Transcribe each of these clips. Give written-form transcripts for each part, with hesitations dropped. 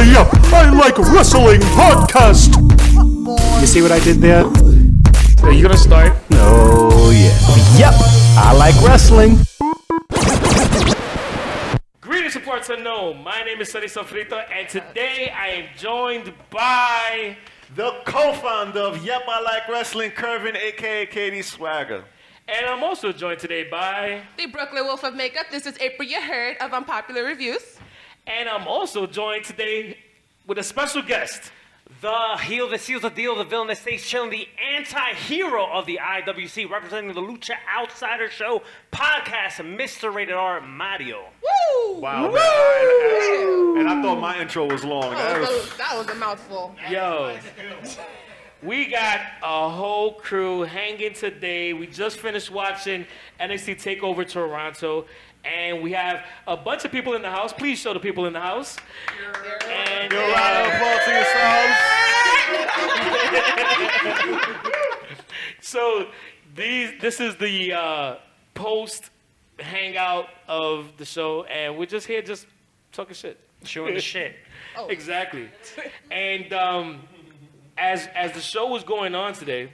Yep, I Like Wrestling podcast. You see what I did there? Are you gonna start? Oh, yeah. Yep, I like wrestling. Greetings, supports unknown. My name is Sonny Sofrito, and today I am joined by the co-founder of Yep, I Like Wrestling, Curvin, a.k.a. Katie Swagger. And I'm also joined today by the Brooklyn Wolf of Makeup. This is April, you heard, of Unpopular Reviews. And I'm also joined today with a special guest. The heel that seals the deal, the villain that stays chilling, the anti-hero of the IWC, representing the Lucha Outsider Show podcast, Mr. Rated R, Mario. Woo! Wow, man. And I thought my intro was long. That was a mouthful. Yo, we got a whole crew hanging today. We just finished watching NXT TakeOver Toronto, and we have a bunch of people in the house. Please show the people in the house. And Give a round of applause to yourselves. So this is the post hangout of the show, and we're just here just talking shit. Showing the shit. Oh. Exactly. And as the show was going on today,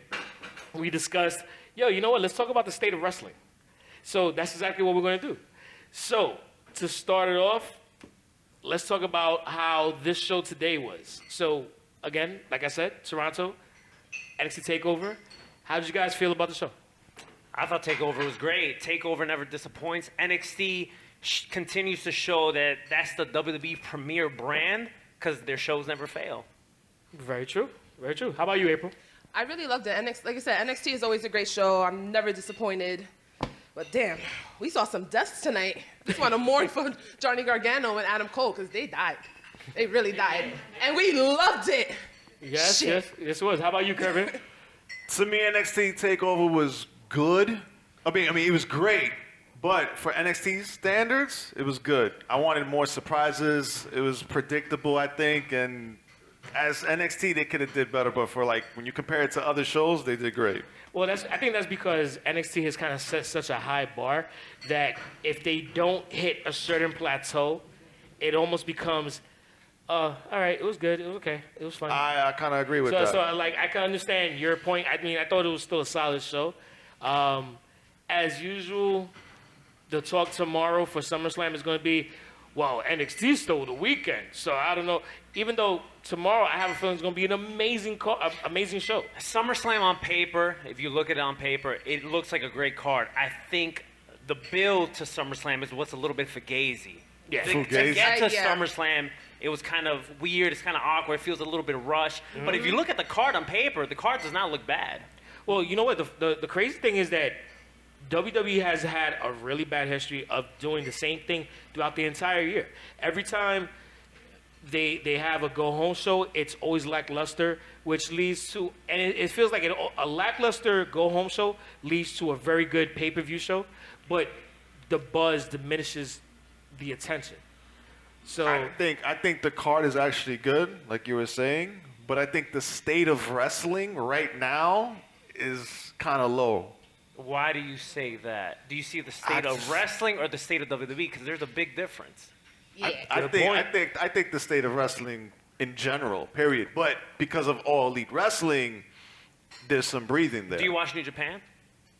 we discussed, you know what, let's talk about the state of wrestling. So that's exactly what we're going to do. So to start it off, let's talk about how this show today was. So again, like I said, Toronto, NXT TakeOver. How did you guys feel about the show? I thought TakeOver was great. TakeOver never disappoints. NXT continues to show that that's the WWE premier brand because their shows never fail. Very true. Very true. How about you, April? I really loved it. Like I said, NXT is always a great show. I'm never disappointed. But damn, we saw some deaths tonight. Just want to mourn for Johnny Gargano and Adam Cole because they died. They really died. And we loved it. Yes, yes it was. How about you, Kevin? To me, NXT TakeOver was good. I mean, it was great. But for NXT standards, it was good. I wanted more surprises. It was predictable, I think. And as NXT, they could have did better. But for when you compare it to other shows, they did great. Well, I think that's because NXT has kind of set such a high bar that if they don't hit a certain plateau, it almost becomes, all right, it was good, it was okay, it was fun. I kind of agree with that. So I can understand your point. I mean, I thought it was still a solid show. As usual, the talk tomorrow for SummerSlam is going to be, well, NXT stole the weekend, so I don't know. Even though tomorrow I have a feeling it's going to be an amazing show. SummerSlam on paper, if you look at it on paper, it looks like a great card. I think the build to SummerSlam is what's a little bit fugazi. Yeah. To get to SummerSlam, it was kind of weird. It's kind of awkward. It feels a little bit rushed. Mm-hmm. But if you look at the card on paper, the card does not look bad. Well, you know what? The crazy thing is that WWE has had a really bad history of doing the same thing throughout the entire year. Every time they have a go-home show, it's always lackluster, which leads to, and it feels like a lackluster go-home show leads to a very good pay-per-view show, but the buzz diminishes the attention. So I think the card is actually good, like you were saying, but I think the state of wrestling right now is kind of low. Why do you say that? Do you see the state of wrestling or the state of WWE? Because there's a big difference. Yeah. I think the state of wrestling in general, period. But because of All Elite Wrestling, there's some breathing there. Do you watch New Japan?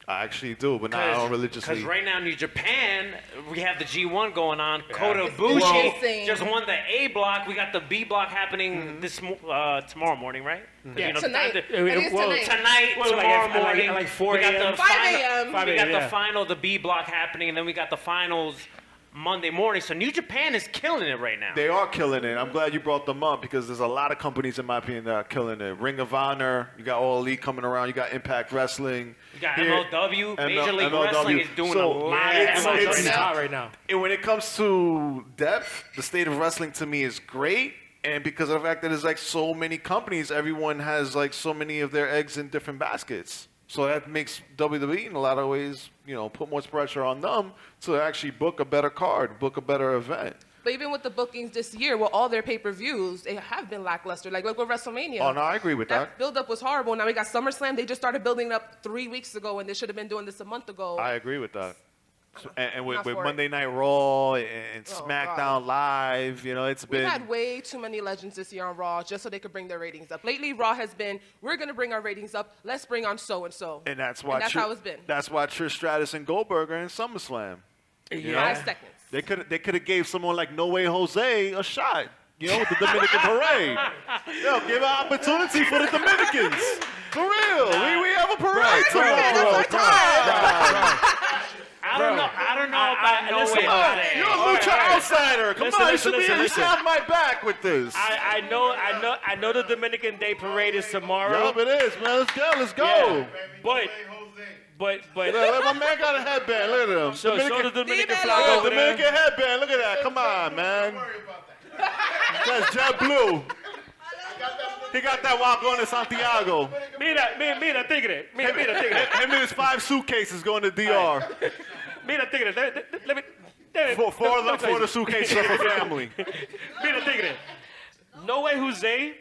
I actually do, but not I don't religiously. Because right now, New Japan, we have the G1 going on. Yeah. Kota It's Ibushi amazing. just won the A block. We got the B block happening tomorrow morning, right? Yeah. Tonight. Tonight, Well, tomorrow like morning. like 4 we got a.m. the 5 final, a.m. We got yeah. the final, the B block happening, and then we got the finals Monday morning. So New Japan is killing it right now. They are killing it. I'm glad you brought them up because there's a lot of companies, in my opinion, that are killing it. Ring of Honor, you got All Elite coming around, you got Impact Wrestling. You got MLW, Major League MLW. Wrestling is doing a lot Yeah, of MLW MLW is hot right now. And when it comes to depth, the state of wrestling to me is great. And because of the fact that there's so many companies, everyone has so many of their eggs in different baskets. So that makes WWE in a lot of ways, put more pressure on them to actually book a better card, book a better event. But even with the bookings this year, with all their pay-per-views, they have been lackluster. Like, look with WrestleMania. Oh, no, I agree with that. That build-up was horrible. Now we got SummerSlam. They just started building it up 3 weeks ago, and they should have been doing this a month ago. I agree with that. And with Not for it. Monday Night Raw and Oh, SmackDown God. Live, it's We've been. had way too many legends this year on Raw just so they could bring their ratings up. Lately, Raw has been, we're going to bring our ratings up. Let's bring on so-and-so. And that's why how it's been. That's why Trish Stratus and Goldberg are in SummerSlam. You know? 5 seconds. They could have gave someone like No Way Jose a shot. With the Dominican parade. Give an opportunity for the Dominicans. For real. We have a parade tomorrow. I don't know about No Way Jose. You're a Lucha outsider. Come on, you should have my back with this. I know the Dominican Day Parade is tomorrow. Yup, it is, man. Let's go. Yeah. But Look, my man got a headband. Look at him. show the Dominican Dímelo. flag over there. Dominican headband. Look at that. Come on, man. That's JetBlue. He got that while going to Santiago. Mira, tigre. Mira, tigre. Him and his 5 suitcases going to DR. Mira, tigre. Let me. For the suitcases of her family. Mira, tigre. No Way Jose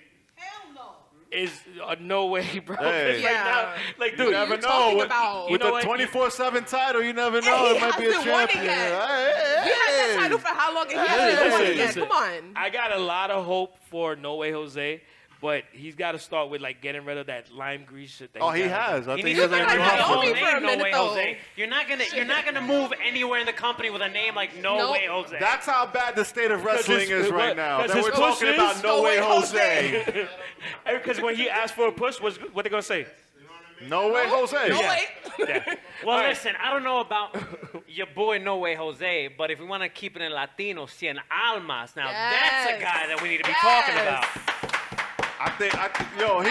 is no way, bro. Hey. Right now, like, dude, You never you know. talking about? With You know the what? 24/7 title, you never know. Hey, It might be a hasn't won it champion. yet. Hey, He had that title for how long? And he hasn't won it yet. Listen, Come on. I got a lot of hope for No Way Jose, but he's got to start with like getting rid of that lime grease shit. That Oh, he got. has. I He think needs he to has get a rid of new his whole name name, for a No minute, Way though. Jose. You're not gonna move anywhere in the company with a name like No Nope. Way Jose. That's how bad the state of wrestling his- is right what- now. 'cause That his we're push talking is about No Way Jose. Because when he asked for a push, what they gonna say? No Way Jose. No way. Well, All right. listen, I don't know about your boy No Way Jose, but if we want to keep it in Latino, Cien Almas, now that's a Yes. guy that we need to be talking about. I think, That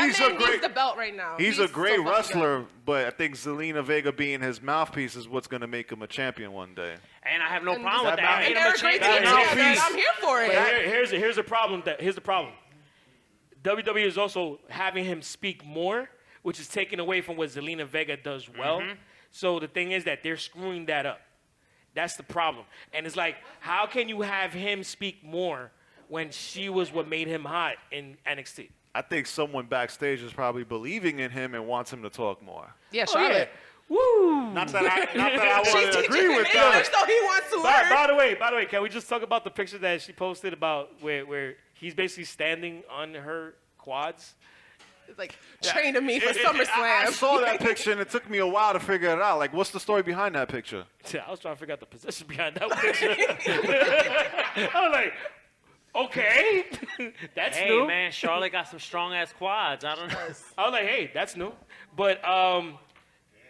he's man a needs great. the belt right now. He's a great so fucking wrestler, but I think Zelina Vega being his mouthpiece is what's going to make him a champion one day. And I have no good. problem with And that. I they're made him a a great champion. team That's together, and peace. I'm here for it. But here's the problem. Here's the problem. WWE is also having him speak more, which is taking away from what Zelina Vega does well. So the thing is that they're screwing that up. That's the problem. And it's like, how can you have him speak more when she was what made him hot in NXT? I think someone backstage is probably believing in him and wants him to talk more. Yeah, Oh, yeah. Charlotte. Woo! Not that I She's want to teaching agree him with English, that. so he wants to By learn. the way, can we just talk about the picture that she posted about where he's basically standing on her quads? It's like training me for I SummerSlam. saw that picture and it took me a while to figure it out. Like, what's the story behind that picture? Yeah, I was trying to figure out the position behind that picture. I was like, okay, that's Hey, new. man, Charlotte got some strong-ass quads. I don't know. I was like, hey, that's new. But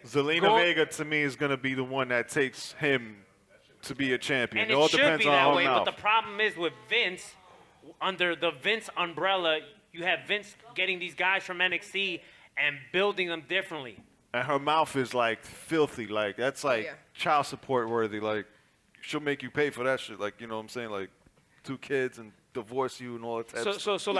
Zelina Go- Vega, to me, is going to be the one that takes him to be a champion. And it all it should depends be on that her way, mouth. but the problem is with Vince, under the Vince umbrella, you have Vince getting these guys from NXT and building them differently. And her mouth is like filthy. Like, that's like yeah. child support worthy. Like, she'll make you pay for that shit. Like, you know what I'm saying? Like, 2 kids and divorce you and all that type of stuff. so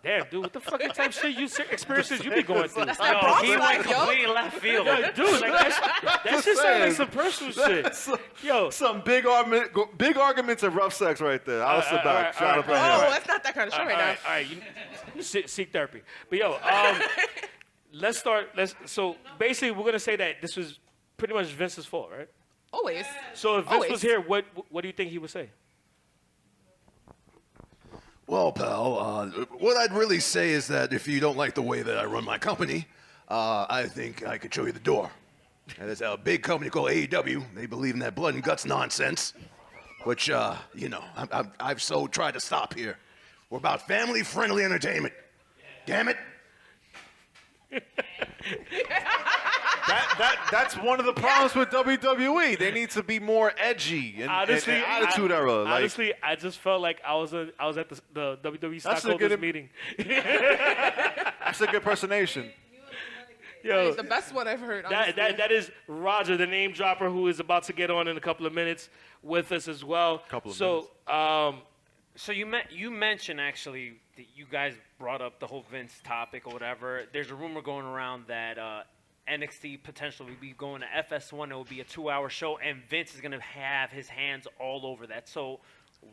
damn, dude, what the fucking type shit experiences you be going through? That's Yo, that Bronx he went life, yo. completely left field. Yo, dude, like that Just shit sounds like saying. some personal shit. Yo, Some big arguments and rough sex right there. I'll sit back. Shout out to Oh, him. that's not that kind of show right now. all right, you seek therapy. But yo, let's start. So basically, we're gonna say that this was pretty much Vince's fault, right? Always. So if Vince Always. was here, what do you think he would say? Well, pal, what I'd really say is that if you don't like the way that I run my company, I think I could show you the door. And there's a big company called AEW. They believe in that blood and guts nonsense, which, you know, I've so tried to stop here. We're about family-friendly entertainment. Damn it. That's one of the problems with WWE. They need to be more edgy and Honestly, and attitude era. Like, honestly, I just felt like I was at the WWE That's a stockholders good- meeting. that's a good impersonation. Yo, It's the best one I've heard. Honestly. that is Roger, the name dropper, who is about to get on in a couple of minutes with us as well. So you mentioned actually that you guys brought up the whole Vince topic or whatever. There's a rumor going around that NXT potentially will be going to FS1. It will be a 2-hour show, and Vince is going to have his hands all over that. So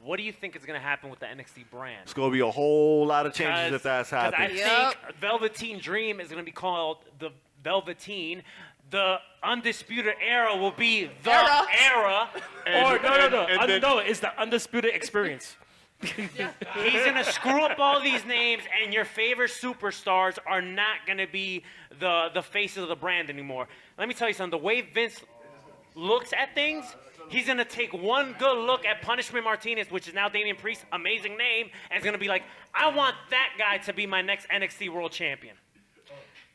what do you think is going to happen with the NXT brand? It's going to be a whole lot of changes if that's I happening. think Velveteen Dream is going to be called the Velveteen. the Undisputed Era will be the Era. era. Or no. and then- No, it's the Undisputed Experience. He's gonna screw up all these names, and your favorite superstars are not gonna be the faces of the brand anymore. Let me tell you something. The way Vince looks at things, he's gonna take one good look at Punishment Martinez, which is now Damian Priest, amazing name, and it's gonna be like, I want that guy to be my next NXT World Champion.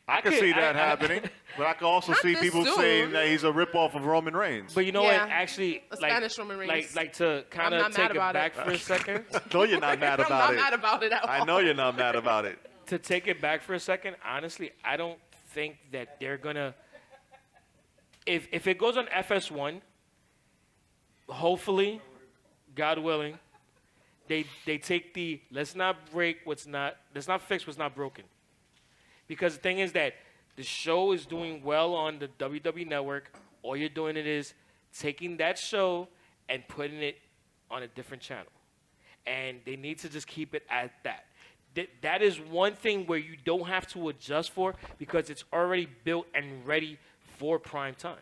I can see that happening, but I can also Not see this people soon. saying that he's a ripoff of Roman Reigns. But you know Yeah. what? Actually, A like, Spanish Roman Reigns. like to kind I'm of not mad take it about back it. for a second. No, you're not mad I'm about not it. mad about it at all. I know you're not mad about it. To take it back for a second, honestly, I don't think that they're gonna. If it goes on FS1, hopefully, God willing, they take the let's not fix what's not broken. Because the thing is that the show is doing well on the WWE Network. All you're doing is taking that show and putting it on a different channel. And they need to just keep it at that. That is one thing where you don't have to adjust for because it's already built and ready for prime time.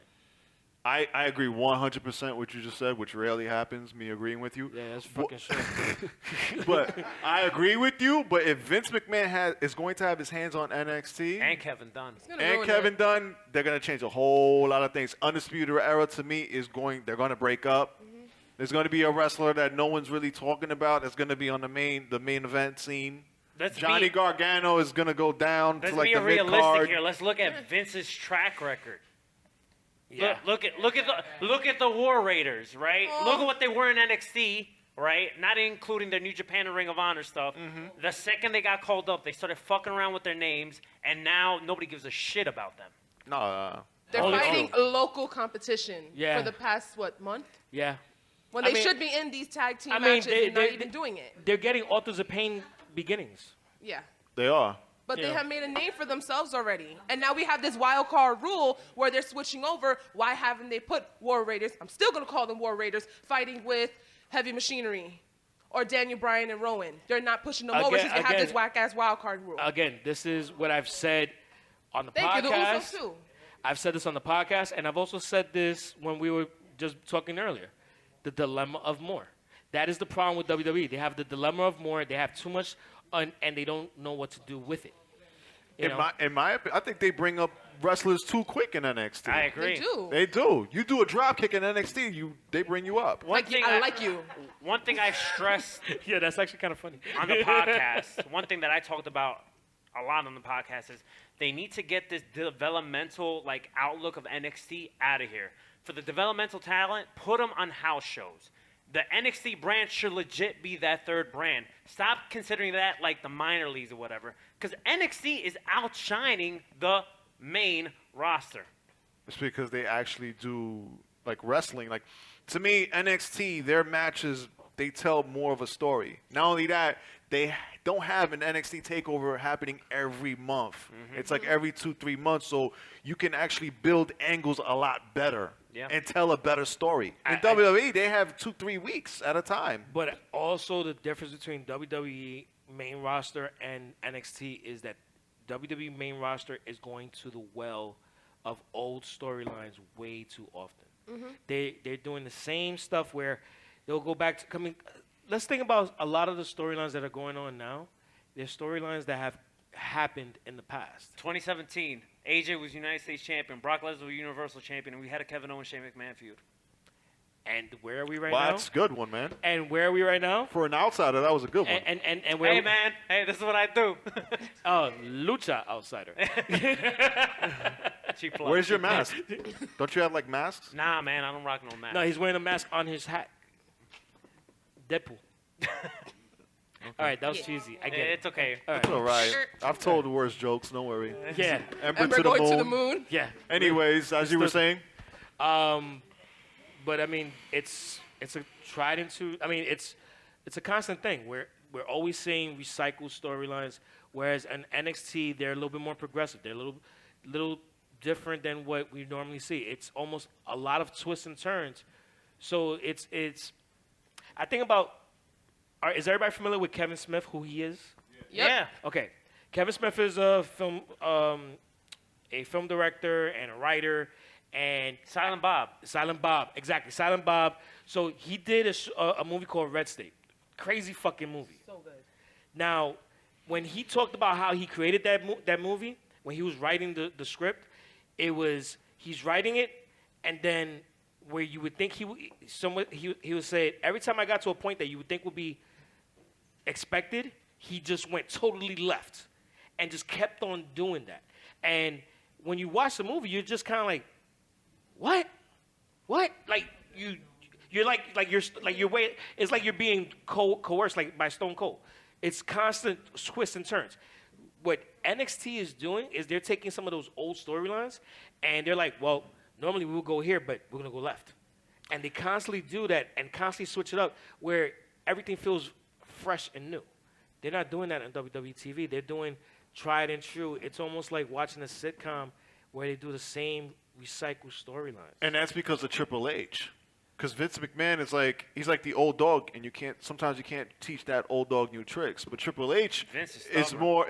I agree 100% with what you just said, which rarely happens, me agreeing with you. Yeah, that's fucking shit. But I agree with you, but if Vince McMahon is going to have his hands on NXT And Kevin Dunn. It's gonna and ruin Kevin it. Dunn, they're going to change a whole lot of things. Undisputed Era to me they're going to break up. There's going to be a wrestler that no one's really talking about that's going to be on the main event scene. Johnny Gargano is going to go down Let's to like be the mid realistic card. here. Let's look at Vince's track record. Yeah. Look at the War Raiders, right? Look at what they were in NXT, right? Not including their New Japan and Ring of Honor stuff. The second they got called up, they started fucking around with their names, and now nobody gives a shit about them. No, They're Only fighting true. local competition Yeah. for the past, month? Yeah. When I they mean- should be in these tag team I mean, matches and not even doing it. They're getting Authors of Pain beginnings. Yeah. they are. But they Yeah. have made a name for themselves already. And now we have this wild card rule where they're switching over. Why haven't they put War Raiders, I'm still going to call them War Raiders, fighting with Heavy Machinery or Daniel Bryan and Rowan? They're not pushing them over since they have this whack-ass wild card rule. Again, this is what I've said on the Thank you, the podcast. Usos too. I've said this on the podcast, and I've also said this when we were just talking earlier. The dilemma of more. That is the problem with WWE. They have the dilemma of more. They have too much, and they don't know what to do with it. You know? I think they bring up wrestlers too quick in NXT. I agree. They do. They do. You do a drop kick in NXT, they bring you up. I like you. One thing I've stressed Yeah, that's actually kind of funny. on the podcast, one thing that I talked about a lot on the podcast is they need to get this developmental outlook of NXT out of here. For the developmental talent, put them on house shows. The NXT brand should legit be that third brand. Stop considering that like the minor leagues or whatever, because NXT is outshining the main roster. It's because they actually do wrestling. To me, NXT, their matches, they tell more of a story. Not only that, they don't have an NXT takeover happening every month. It's like every 2-3 months, so you can actually build angles a lot better and tell a better story. In WWE, they have 2-3 weeks at a time. But also the difference between WWE main roster and NXT is that WWE main roster is going to the well of old storylines way too often. They're doing the same stuff where they'll go back to coming. Let's think about a lot of the storylines that are going on now. They're storylines that have happened in the past. 2017, AJ was United States champion, Brock Lesnar was Universal champion, and we had a Kevin Owens Shane McMahon feud. And where are we right Well, now? that's a good one, man. And where are we right now? For an outsider, that was a good one. And where? Hey man, hey, this is what I do. Oh, Lucha outsider. Cheap plug. Where's your mask? Don't you have masks? Nah, man, I don't rock no mask. No, he's wearing a mask on his hat. Deadpool. All right, that was cheesy. I get it. It's okay. All right. It's all right. I've told worse jokes. Don't worry. Yeah. Ember Ember going to the moon. Yeah. Anyways, as you were saying, But I mean, it's a tried into. I mean, it's a constant thing. We're always seeing recycled storylines, whereas in NXT they're a little bit more progressive. They're a little different than what we normally see. It's almost a lot of twists and turns. So it's. I think about. Is everybody familiar with Kevin Smith? Who he is? Yep. Yeah. Okay, Kevin Smith is a film a film director and a writer, and Silent Bob. Silent Bob, exactly, Silent Bob. So he did a movie called Red State. Crazy fucking movie. So good. Now, when he talked about how he created that movie, when he was writing the script, it was he's writing it, and then where you would think he would say, every time I got to a point that you would think would be expected, he just went totally left and just kept on doing that. And when you watch the movie, you're just kind of like, what? Like you're it's like you're being coerced like by Stone Cold. It's constant twists and turns. What NXT is doing is they're taking some of those old storylines and they're like, well, normally we would go here, but we're gonna go left. And they constantly do that and constantly switch it up where everything feels fresh and new. They're not doing that on WWE TV. They're doing tried and true. It's almost like watching a sitcom where they do the same recycled storylines. And that's because of Triple H. Because Vince McMahon is like, he's like the old dog, and sometimes you can't teach that old dog new tricks. But Triple H is more,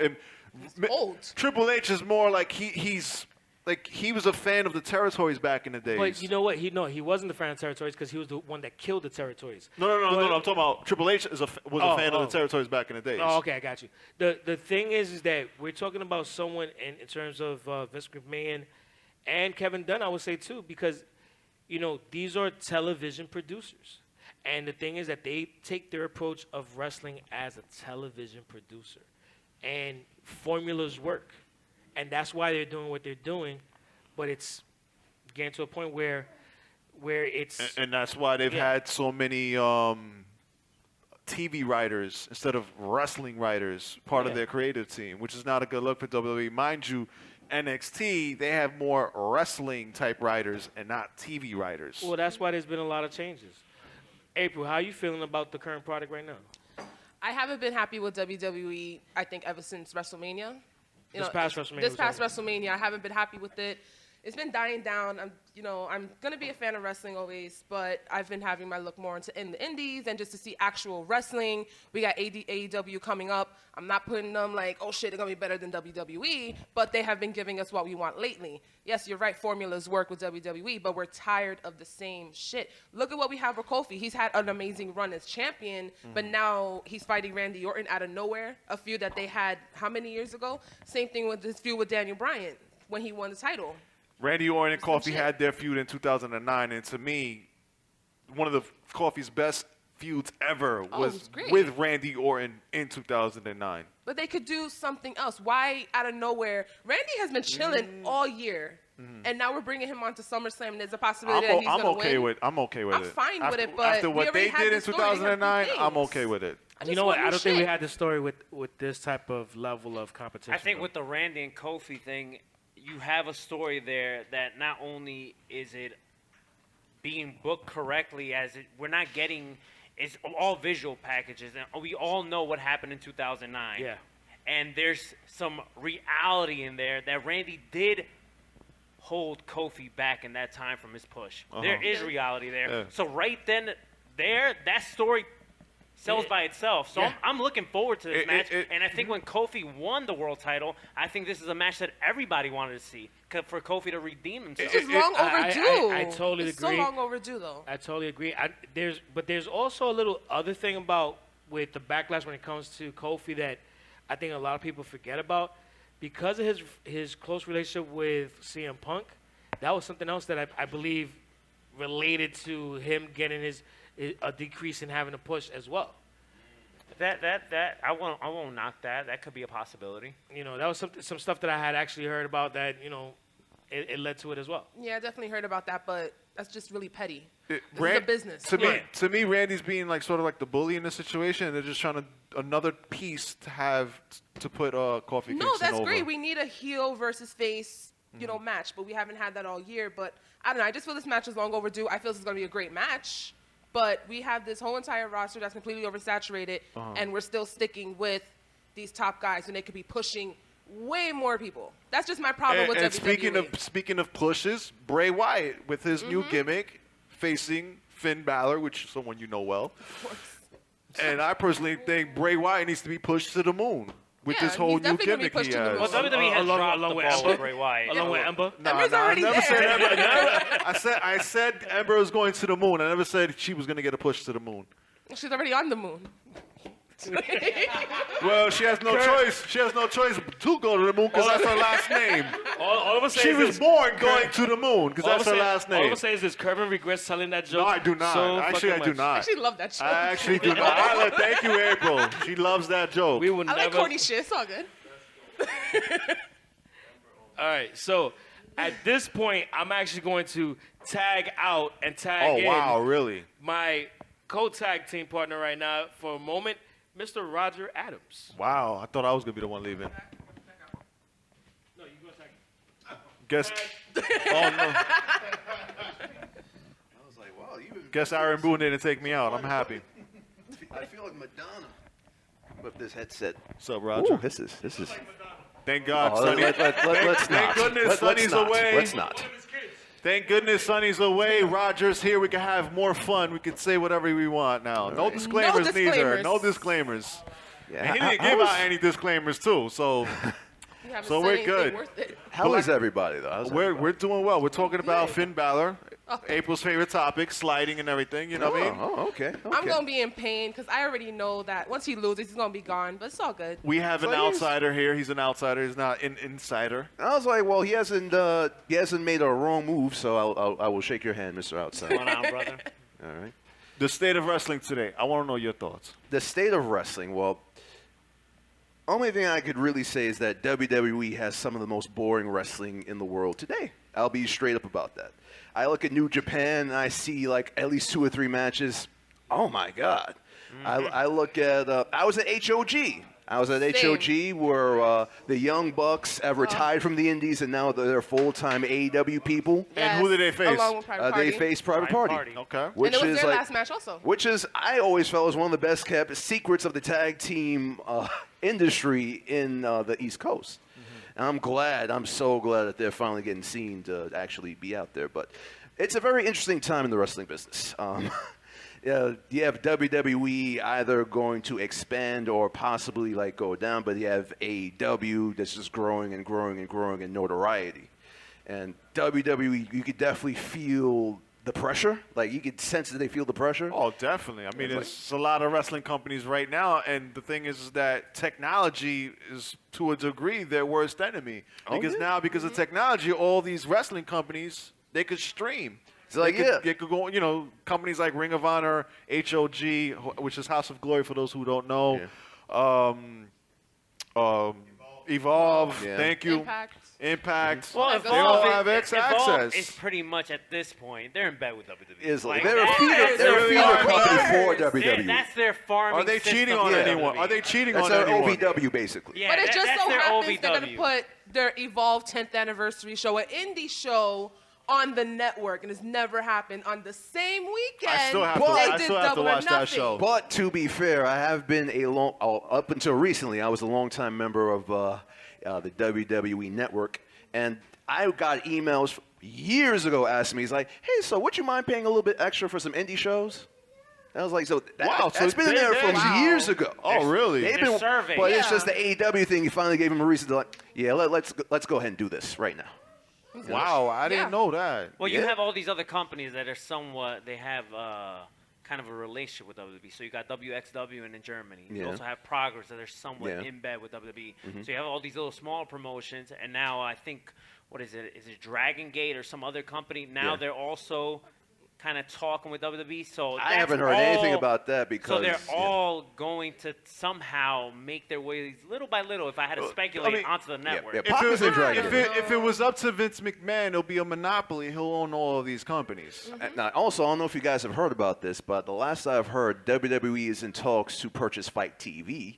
old. Triple H is more like he's like he was a fan of the territories back in the days. But you know what? He wasn't the fan of territories because he was the one that killed the territories. No. I'm talking about Triple H was a fan of the territories back in the days. Oh, okay, I got you. The thing is that we're talking about someone in terms of Vince McMahon and Kevin Dunn, I would say too, because these are television producers. And the thing is that they take their approach of wrestling as a television producer. And formulas work. And that's why they're doing what they're doing. But it's getting to a point where it's... And that's why they've had so many TV writers instead of wrestling writers part of their creative team, which is not a good look for WWE. Mind you, NXT, they have more wrestling-type writers and not TV writers. Well, that's why there's been a lot of changes. April, how are you feeling about the current product right now? I haven't been happy with WWE, I think, ever since WrestleMania. This past WrestleMania. This past WrestleMania, I haven't been happy with it. It's been dying down. I'm gonna be a fan of wrestling always, but I've been having my look more in the indies and just to see actual wrestling. We got AEW coming up. I'm not putting them like, oh shit, they're gonna be better than WWE, but they have been giving us what we want lately. Yes, you're right, formulas work with WWE, but we're tired of the same shit. Look at what we have with Kofi. He's had an amazing run as champion, but now he's fighting Randy Orton out of nowhere, a feud that they had how many years ago? Same thing with this feud with Daniel Bryan when he won the title. Randy Orton and Kofi had their feud in 2009, and to me, one of the Kofi's best feuds ever was with Randy Orton in 2009. But they could do something else. Why out of nowhere? Randy has been chilling all year, and now we're bringing him onto SummerSlam, and there's a possibility that he's going to win. I'm okay with it. I'm fine with it, but after what they did in 2009, I'm okay with it. You know what? I don't think we had this story with this type of level of competition. I think with the Randy and Kofi thing, you have a story there that not only is it being booked correctly, we're not getting, it's all visual packages, and we all know what happened in 2009. Yeah. And there's some reality in there that Randy did hold Kofi back in that time from his push. There is reality there. Yeah. So right then, that story sells by itself. So I'm looking forward to this match. And I think when Kofi won the world title, I think this is a match that everybody wanted to see for Kofi to redeem himself. It's long overdue. I totally agree. It's so long overdue, though. I totally agree. There's also a little other thing about with the backlash when it comes to Kofi that I think a lot of people forget about. Because of his close relationship with CM Punk, that was something else that I believe related to him getting a decrease in having to push as well. That I won't knock that. That could be a possibility. That was some stuff that I had actually heard about that it led to it as well. Yeah, I definitely heard about that, but that's just really petty. This is Rand- a business. To me, Randy's being like sort of like the bully in this situation, and they're just trying to another piece to put Kofi Kingston No, that's over. great. We need a heel versus face, match, but we haven't had that all year. But I don't know. I just feel this match is long overdue. I feel this is going to be a great match. But we have this whole entire roster that's completely oversaturated, and we're still sticking with these top guys when they could be pushing way more people. That's just my problem with WWE. And speaking of pushes, Bray Wyatt with his new gimmick facing Finn Balor, which is someone you know well. Of course. And I personally think Bray Wyatt needs to be pushed to the moon. with Yeah, this whole he's new definitely gonna be gimmick pushed he to the has. moon. Well, WWE has Along- dropped along the with ball Ember? with Bray Wyatt. Along with Ember? Ember's already I never said there. Ember. I said Ember was going to the moon. I never said she was going to get a push to the moon. She's already on the moon. Well, she has no choice. She has no choice to go to the moon because that's her last name. All I'm gonna say She is was this. born going to the moon because All I'm that's her saying- last All I'm name. gonna say is this: Kervin regrets telling that joke. No, I do not. So Actually, I fucking do much. not. I actually love that show. I actually do not. Thank you, April. She loves that joke. We will I like never. corny shit. It's all good. All right, so at this point, I'm actually going to tag out and tag Oh, in wow, really? my co-tag team partner right now for a moment, Mr. Roger Adams. Wow, I thought I was going to be the one leaving. No, you go tag. Guess. Oh, no. I was like, wow, you. Guess Aaron Boone didn't take me out. I'm happy. I feel like Madonna with this headset. What's up, Roger? Ooh, this is. Thank God, Oh, Sonny. let's Thank not. goodness Sonny's away. Let's not. Thank goodness Sonny's away. Roger's here. We can have more fun. We can say whatever we want now. No disclaimers neither. disclaimers. No disclaimers. Yeah, And he didn't give out any disclaimers too. So You haven't So said we're anything good. worth it. How is everybody though? How's we're doing well. We're talking about Finn Balor, Oh. April's favorite topic, sliding and everything. You know what I mean? Oh, okay. I'm going to be in pain because I already know that once he loses, he's going to be gone. But it's all good. We have an So he's- outsider here. He's an outsider. He's not an insider. I was like, well, he hasn't made a wrong move, so I will shake your hand, Mr. Outside. Come on, brother. All right. The state of wrestling today. I want to know your thoughts. The state of wrestling. Well, only thing I could really say is that WWE has some of the most boring wrestling in the world today. I'll be straight up about that. I look at New Japan and I see like at least 2 or 3 matches. Oh my God! I look at I was at HOG. I was at Same. HOG where the Young Bucks have retired from the Indies and now they're full-time AEW people. And who did they face? Along with Private They Party. face Private Private Party. Party. Okay. Which and it was is their like, last match also. which is, I always felt was one of the best kept secrets of the tag team industry in the East Coast. And I'm so glad that they're finally getting seen to actually be out there. But it's a very interesting time in the wrestling business. You have WWE either going to expand or possibly like go down, but you have AEW that's just growing and growing and growing in notoriety. And WWE, you could definitely feel the pressure. Like you could sense that they feel the pressure. Oh, definitely. I mean, there's a lot of wrestling companies right now, and the thing is that technology is, to a degree, their worst enemy. Because now, because of technology, all these wrestling companies, they could stream. It's like, They could go, you know, companies like Ring of Honor, HOG, which is House of Glory for those who don't know. Evolve, Yeah. thank you. Impact. Well, They They all Evolve, have X Evolve access. is pretty much at this point. They're in bed with WWE. Is like, Like, they're a that- feeder, they really are. company for They're- WWE. That's their farming. Are they system cheating for on Yeah. anyone? WWE. Are they cheating That's on their anyone? OVW basically. Yeah, But it just that's so their happens they're OVW. going to put their Evolve 10th anniversary show, an indie show, on the network, and it's never happened on the same weekend. I still have to- they I did still have to Double or watch that Nothing. show. But to be fair, I have been up until recently, I was a longtime member of the WWE Network, and I got emails years ago asking me, he's like, hey, so would you mind paying a little bit extra for some indie shows? I was like, so Wow, so that's been in there from Wow. years ago. Oh, really? They've They're been, surveying. but it's Yeah. just the AEW thing. You finally gave them a reason to like, yeah, let's go ahead and do this right now. Wow, I Yeah. didn't know that. Well, you Yeah. have all these other companies that are somewhat. They have kind of a relationship with WWE. So you got WXW in Germany. You Yeah. also have Progress that are somewhat Yeah. in bed with WWE. So you have all these little small promotions, and now I think what is it? Is it Dragon Gate or some other company? Now Yeah. they're also kind of talking with WWE. So I haven't heard anything about that because So they're yeah. all going to somehow make their way little by little. If I had to speculate, mean, onto the network. yeah, If Pac is in Dragon Gate. if it was up to Vince McMahon, it'll be a monopoly. He'll own all of these companies. Now, also, I don't know if you guys have heard about this, but the last I've heard, WWE is in talks to purchase Fight TV,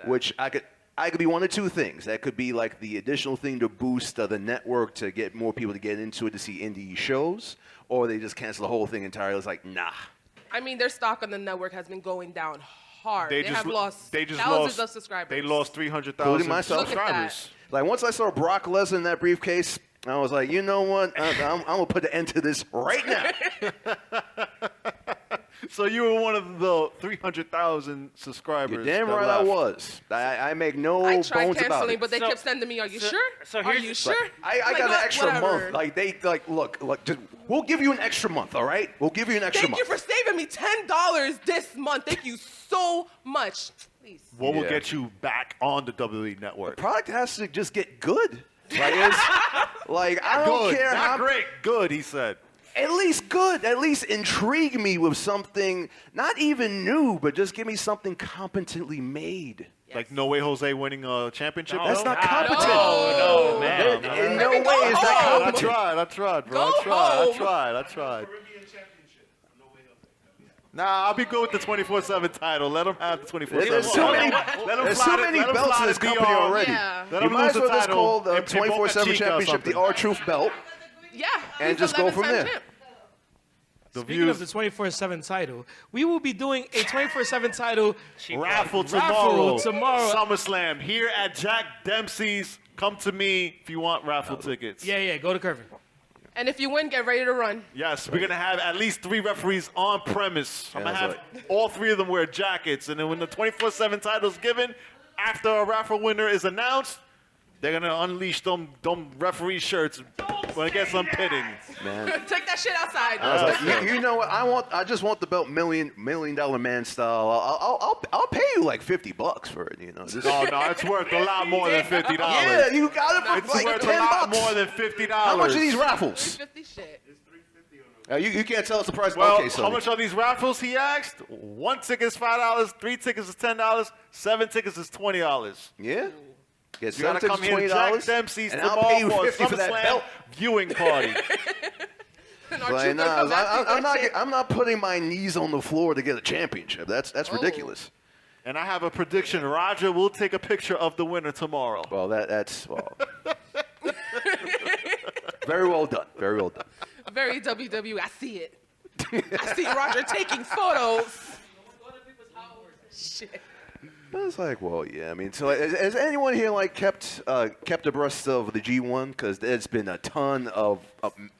which I could be one of two things. That could be like the additional thing to boost the network to get more people to get into it to see indie shows, or they just cancel the whole thing entirely. It's like, nah. I mean, their stock on the network has been going down hard. They have lost They just thousands lost. of subscribers. They lost 300,000 Including myself. Look at subscribers. Like once I saw Brock Lesnar in that briefcase, I was like, you know what? I'm gonna put an end to this right now. So you were one of the 300,000 subscribers. You're damn that right I left. was. I make no I bones tried about canceling, it. but they So- kept sending me, are you so- sure? so Are here's- you sure? I Like, got an look, extra whatever. month. Look, just, we'll give you an extra month, all right? We'll give you an extra Thank you month. for saving me $10 this month. Thank you so much. Please. What will Yeah. get you back on the WWE network? Product has to just get good. Like, I don't Good, care not how great. Good, he said. At least good. At least intrigue me with something not even new, but just give me something competently made. Like No Way Jose winning a championship. No, That's not God, competent. No, man. No. In no Baby, way go is that home. competent. I tried, bro. Go home. I tried. Nah, I'll be good with the 24/7 title. Let him have the 24/7 There's too title. many, Let him there's fly too to- many let him belts fly in to this company DR. already. Yeah. Let You him might lose as the well just title call the in Boca 24/7 Chica or championship the something. R-Truth belt. Yeah. And he's just go 11-time from there. champ. The Speaking of views the 24/7 title, we will be doing a 24/7 title raffle raffle tomorrow. tomorrow. SummerSlam here at Jack Dempsey's. Come to me if you want raffle tickets. Yeah, go to Curvin. And if you win, get ready to run. Yes, we're gonna have at least 3 referees on premise. I'm gonna have all 3 of them wear jackets, and then when the 24/7 title is given, after a raffle winner is announced, they're gonna unleash them referee shirts when it gets some pitting. Man. Take that shit outside. I was like, you know what? I just want the belt million dollar man style. I'll pay you like $50 for it. You know. Just, Oh no, it's worth a lot more than $50. yeah, you got it for It's like worth a $10. lot more than $50. How much are these raffles? 50 shit. You can't tell us the price. Well, Okay, how so much are these raffles? He asked. 1 ticket is $5, 3 tickets is $10, 7 tickets is $20. yeah. Get You gotta 7 come tickets, here to Jack $20, Dempsey's and tomorrow I'll pay you for a 50 for that SummerSlam belt. viewing party. And our Like, truth nah, will come back to I'm that shit. not putting my knees on the floor to get a championship. That's ridiculous. And I have a prediction. Roger will take a picture of the winner tomorrow. Well, that's very well done. Very well done. Very WWE. I see it. I see Roger taking photos. Shit. It's like, well, yeah. I mean, so has anyone here like kept abreast of the G1? Because there's been a ton of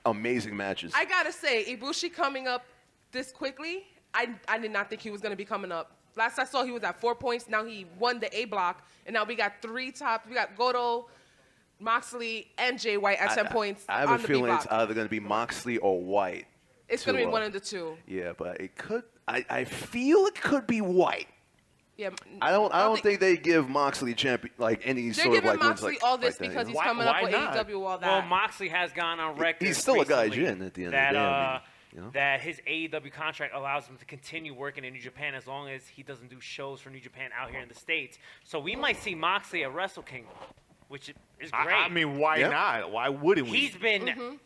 amazing matches. I gotta say, Ibushi coming up this quickly, I did not think he was gonna be coming up. Last I saw, he was at 4 points. Now he won the A block, and now we got 3 tops. We got Goto, Moxley, and Jay White at 10 points. I have on a the feeling B it's block. either going to be Moxley or White. It's gonna be one of the two. Yeah, but it could. I feel it could be White. Yeah. I don't think they give Moxley any they're sort of giving like wins Moxley like all this like that, because you he's know? coming up why with not? AEW, all that. Well, Moxley has gone on record. He's still a recently gaijin at the end that, of the day. I mean, you know? that his AEW contract allows him to continue working in New Japan as long as he doesn't do shows for New Japan out here in the States. So we might see Moxley at Wrestle Kingdom, which is great. I mean, why Yep. not? Why wouldn't we? He's been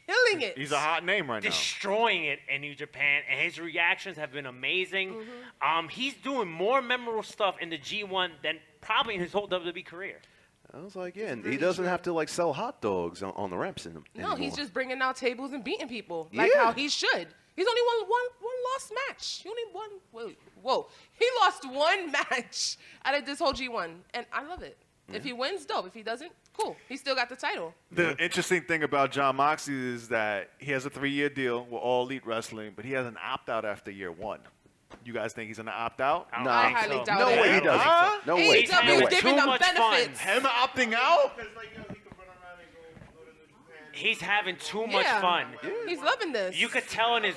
Killing it. He's a hot name right now. destroying it in New Japan, and his reactions have been amazing. He's doing more memorable stuff in the G1 than probably in his whole WWE career. I was like, yeah, and he doesn't have to like sell hot dogs on the ramps No, anymore. he's just bringing out tables and beating people like Yeah. how he should. He's only won one lost match. He only won. Whoa. He lost 1 match out of this whole G1, and I love it. If he wins, dope. If he doesn't, cool. He still got the title. The interesting thing about John Moxley is that he has a 3-year deal with All Elite Wrestling, but he has an opt-out after year 1. You guys think he's going to opt out? I don't Nah. think I highly so. doubt no it. way he doesn't. Huh? No way. He's No having way. He's giving too them much benefits. fun. Him opting out? He's having too much Yeah. fun. He's loving this. You could tell in his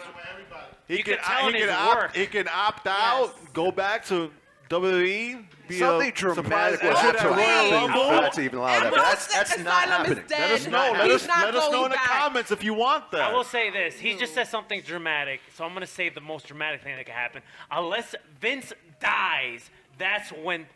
He You could tell in his work. He can opt out, go back to WWE, be Something a dramatic surprise would entrant have at to Royal happen Rumble. for that to even allow that. But Ambrose that's said not Asylum is happening. dead. Let us know. He's not Let us know going in the back. comments if you want that. I will say this. He just said something dramatic, so I'm going to say the most dramatic thing that could happen. Unless Vince dies, that's when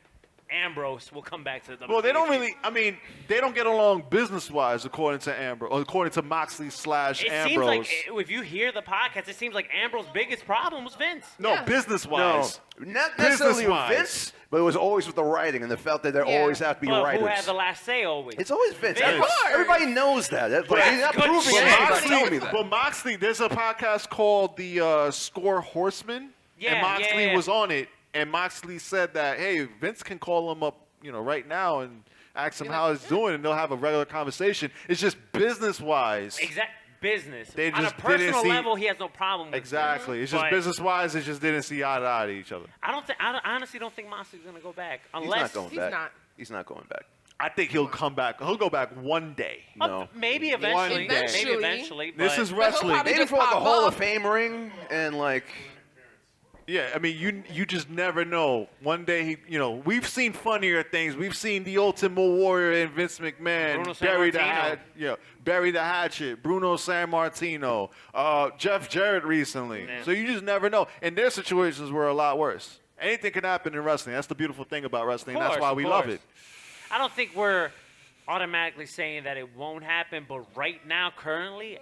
Ambrose will come back to the WWE. Well, they don't really. I mean, they don't get along business-wise, according to Ambrose, or according to Moxley / It seems Ambrose. like, if you hear the podcast, it seems like Ambrose's biggest problem was Vince. No, Yeah. No, business-wise. not necessarily with Business-wise. Vince, but it was always with the writing and the felt that there Yeah. always have to be But writers. who had the last say always? It's always Vince. Vince. Everybody, Of course. everybody knows that. That's like, he's not good proving shit. anything by Moxley- telling me that. But Moxley, there's a podcast called the Score Horsemen, Yeah, and Moxley yeah. was on it, and Moxley said that, hey, Vince can call him up, right now and ask him how he's doing, and they'll have a regular conversation. It's just business-wise. business. They On a just didn't personal see- level, he has no problem with Exactly. It's just But business-wise, it just didn't see eye to eye to each other. I honestly don't think Moxley's going to go back. He's Unless not going He's back. not. He's not going back. I think he'll come back. He'll go back one day. No. Maybe eventually. day. Maybe eventually. This but is he'll wrestling. probably Maybe just for like a pop Hall up. of Fame ring and like. Yeah, I mean, you just never know. One day, we've seen funnier things. We've seen the Ultimate Warrior and Vince McMahon Bruno bury the Sammartino. bury the hatchet. Bruno Sammartino, Jeff Jarrett recently. Yeah. So you just never know. And their situations were a lot worse. Anything can happen in wrestling. That's the beautiful thing about wrestling. Of That's course, why of we love course. it. I don't think we're automatically saying that it won't happen, but right now, currently,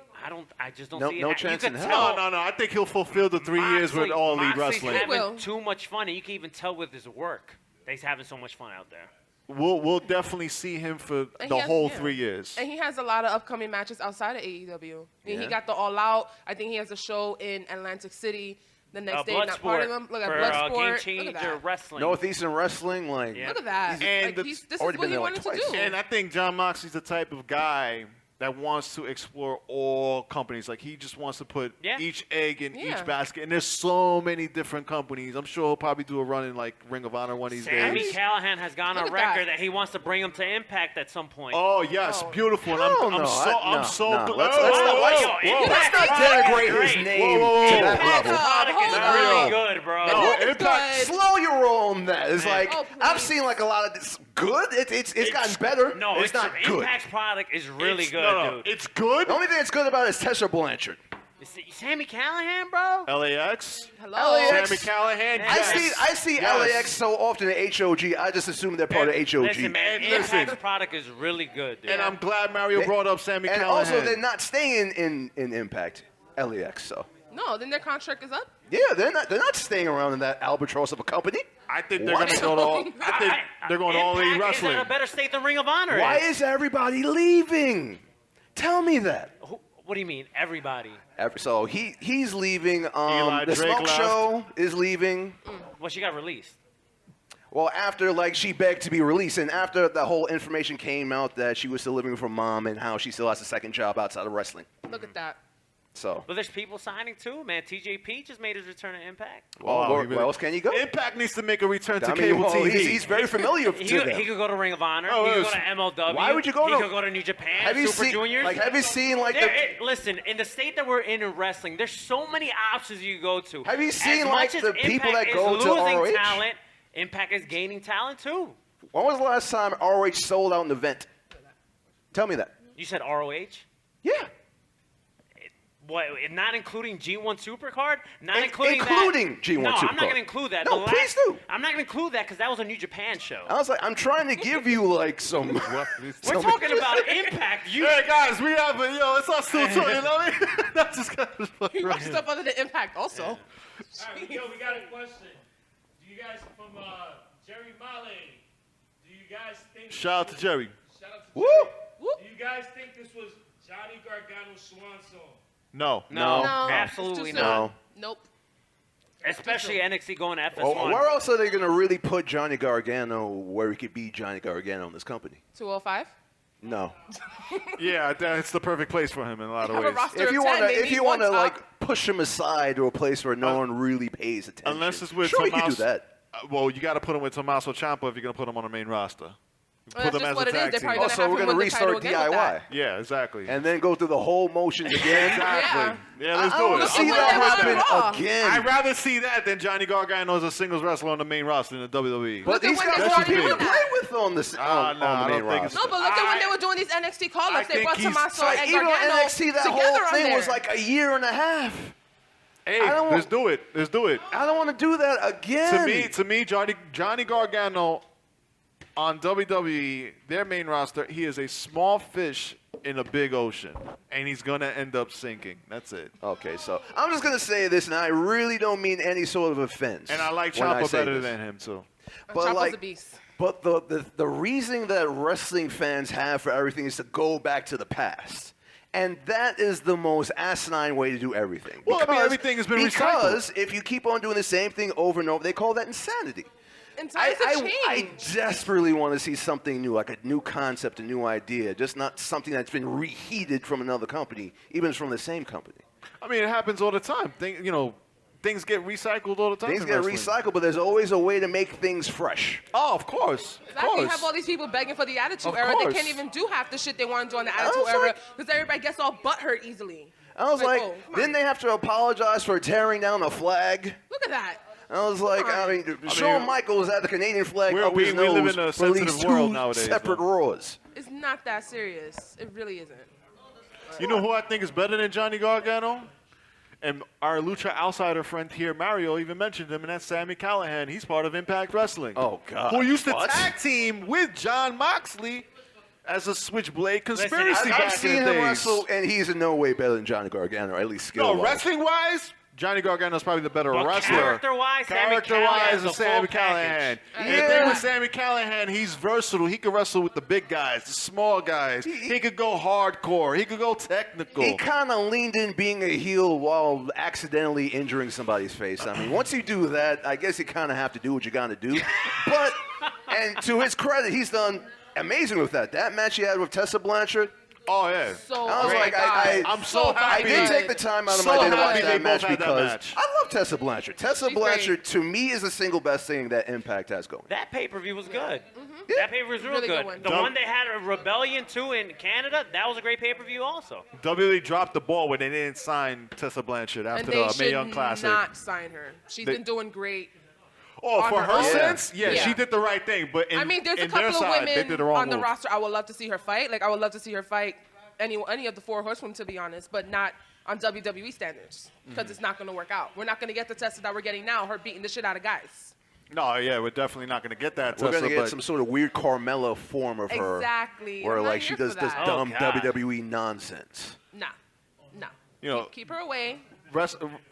I just don't No- see it. no You chance could in hell. tell No. I think he'll fulfill the 3 years with All Elite Moxley's Wrestling. having will. too much fun, and you can even tell with his work that he's having so much fun out there. We'll definitely see him for And the he has- whole yeah. 3 years. And he has a lot of upcoming matches outside of AEW. And he got the All Out. I think he has a show in Atlantic City the next day. Not part of them. Look at for Bloodsport. Game Look Changer at that. Wrestling. Northeastern Wrestling, like. Yeah. Look at that. And This is already what been he there like wanted twice. to do. And I think John Moxley's the type of guy that wants to explore all companies. Like, he just wants to put Yeah. each egg in Yeah. each basket. And there's so many different companies. I'm sure he'll probably do a run in, like, Ring of Honor one of these Sammy days. Callahan has gone on Look at record that. that he wants to bring him to Impact at some point. Oh, yes. Oh. Beautiful. And Hell I'm no, so no. glad. Let's Whoa, not- whoa, let's- whoa, Yo, whoa. Impact Let's not product is denigrate his great. name Whoa, whoa, to whoa. that Impact level. Product is Hold really on. good, bro. No, Impact is Impact. good. Slow your roll on that. It's like Oh, I've please. seen like a lot of this good. It's gotten better. No, it's not good. Impact's product is really good, No, dude. it's good. The only thing that's good about it is Tessa Blanchard. Sammy Callahan, bro? LAX. Hello. LAX. Sammy Callahan. I Yes. I see Yes. LAX so often at HOG. I just assume they're part of HOG. Listen, man, And listen. Impact's product is really good, dude. And I'm glad Mario brought up Sammy and Callahan. also, they're not staying in Impact, LAX. So No, then their contract is up. yeah, they're not staying around in that albatross of a company. I think they're What? going to go to all. I think they're going to All Elite Impact is Wrestling. in a better state than Ring of Honor Why is. is everybody leaving? Tell me that. What do you mean, everybody? So he's leaving. Eli The Drake Smoke left. Show is leaving. Well, she got released. Well, after like she begged to be released, and after the whole information came out that she was still living with her mom and how she still has a second job outside of wrestling. Look at that. So, But there's people signing too, man. TJP just made his return to Impact. well, where else can you go? Impact needs to make a return to I mean, cable well, TV. he's very familiar He to could, them. he could go to Ring of Honor. Oh, he could go listen. to MLW. Why would you go he to- could go to New Japan, Have you Super seen Juniors. have you seen like Listen, in the state that we're in wrestling, there's so many options you could go to. Have you seen, As like, much the as people Impact that go is to losing ROH? talent, Impact is gaining talent too. when was the last time ROH sold out an event? Tell me that. You said ROH? Yeah. What? Not including G1 Supercard? Not In- including including G1 No, I'm Supercard. not going to include that. No, please do. I'm not going to include that because that was a New Japan show. I was like, I'm trying to give you like some. We're talking about Impact. You Hey guys, we have it's us two, you know what I mean? That's just kind of He watched stuff other than Impact also. All right, yo, we got a question. Do you guys from Jerry Male? Do you guys think? Shout out to Jerry. Shout out to Woo! Jerry. Whoop. Do you guys think this was Johnny Gargano's swan song? No. No, No, absolutely it's too soon. not. Nope. Especially NXT going to FS1. Oh, where else are they going to really put Johnny Gargano where he could be Johnny Gargano in this company? 205. No. Yeah, it's the perfect place for him in a lot of Have a ways. roster If of you 10, want to, maybe if you one want to top. like push him aside to a place where no one really pays attention, Unless it's with sure we can do Tommaso. that. Well, you got to put him with Tommaso Ciampa if you're going to put him on the main roster. Well, Put that's them just what as a it is. tag They're team. probably Also, gonna we're have going him to win the title restart again with DIY that. Yeah, exactly. and then go through the whole motions again. Exactly. Yeah, let's I do want it. to see Look that what happened happen Raw. again. I'd rather see that than Johnny Gargano as a singles wrestler on the main roster in the WWE. But Look at these when guys they are started people to doing play that. with on this no, on I the main don't think roster. No, but look at when I- they were doing these NXT call-ups. I They think brought he's- Tommaso Like, and even on Gargano NXT, that together whole on thing there. was like a year and a half. Hey, I don't let's want- do it. Let's do it. I don't want to do that again. To me, Johnny Gargano on WWE, their main roster, he is a small fish in a big ocean, and he's gonna end up sinking. That's it. Okay, so I'm just gonna say this, and I really don't mean any sort of offense. And I like when I Ciampa say better this. than him too. But Ciampa's like, a beast. but the reason that wrestling fans have for everything is to go back to the past. And that is the most asinine way to do everything. Well, I mean, everything has been recycled. Because if you keep on doing the same thing over and over, they call that insanity. And times have I changed. desperately want to see something new, like a new concept, a new idea, just not something that's been reheated from another company, even from the same company. I mean, it happens all the time. Things get recycled all the time. Things in get wrestling. recycled, but there's always a way to make things fresh. Oh, of course. Of Exactly. You course. have all these people begging for the Attitude Of Era. They course. can't even do half the shit they want to do on the I Attitude was Era like- because everybody gets all butthurt easily. I was like, oh, come didn't on. they have to apologize for tearing down a flag? Look at that. I was like, Come on. I mean, Shawn Michaels had the Canadian flag we up his live nose in a for at least sensitive world two nowadays, separate though. Raws. It's not that serious. It really isn't. You know who I think is better than Johnny Gargano? And our Lucha outsider friend here, Mario, even mentioned him, and that's Sami Callihan. He's part of Impact Wrestling. Oh, God. Who used to What? tag team with John Moxley as a Switchblade conspiracy I've back seen in the him days. wrestle, and he's in no way better than Johnny Gargano, or at least skill. No, wrestling-wise, Johnny Gargano is probably the better But wrestler. character-wise, Sami Character-wise, Callihan's is a Sami full Callihan. package. And the thing with Sami Callihan, he's versatile. He can wrestle with the big guys, the small guys. He could go hardcore. He could go technical. He kind of leaned in being a heel while accidentally injuring somebody's face. I mean, once you do that, I guess you kind of have to do what you got to do. But, and to his credit, he's done amazing with that. That match he had with Tessa Blanchard, Oh, yeah. So I was oh like, my God. I'm so I happy. did take the time out of So my day to happy watch they that both match had that because match. I love Tessa Blanchard. Tessa She's Blanchard, to me, is the single best thing that Impact has going. That pay-per-view was good. Mm-hmm. That pay-per-view was real Really good good. one. The one they had a Rebellion too in Canada, that was a great pay-per-view also. WWE dropped the ball when they didn't sign Tessa Blanchard And after they the Mae should Young Classic. not sign her. She's They- been doing great. Oh, on for her her own. sense? Yeah, Yeah. she did the right thing. But in, I mean, there's a in their couple of side, they did the women wrong on the move. roster I would love to see her fight. Like, I would love to see her fight any of the four horsewomen, to be honest, but not on WWE standards because Mm-hmm. it's not going to work out. We're not going to get the Tessa that we're getting now, her beating the shit out of guys. No, yeah, we're definitely not going to get that We're Tessa. going to get but some sort of weird Carmella form of her. Exactly. Where, I'm not like, she here does for this that. dumb Oh, God. WWE nonsense. Nah. You know, Keep her away.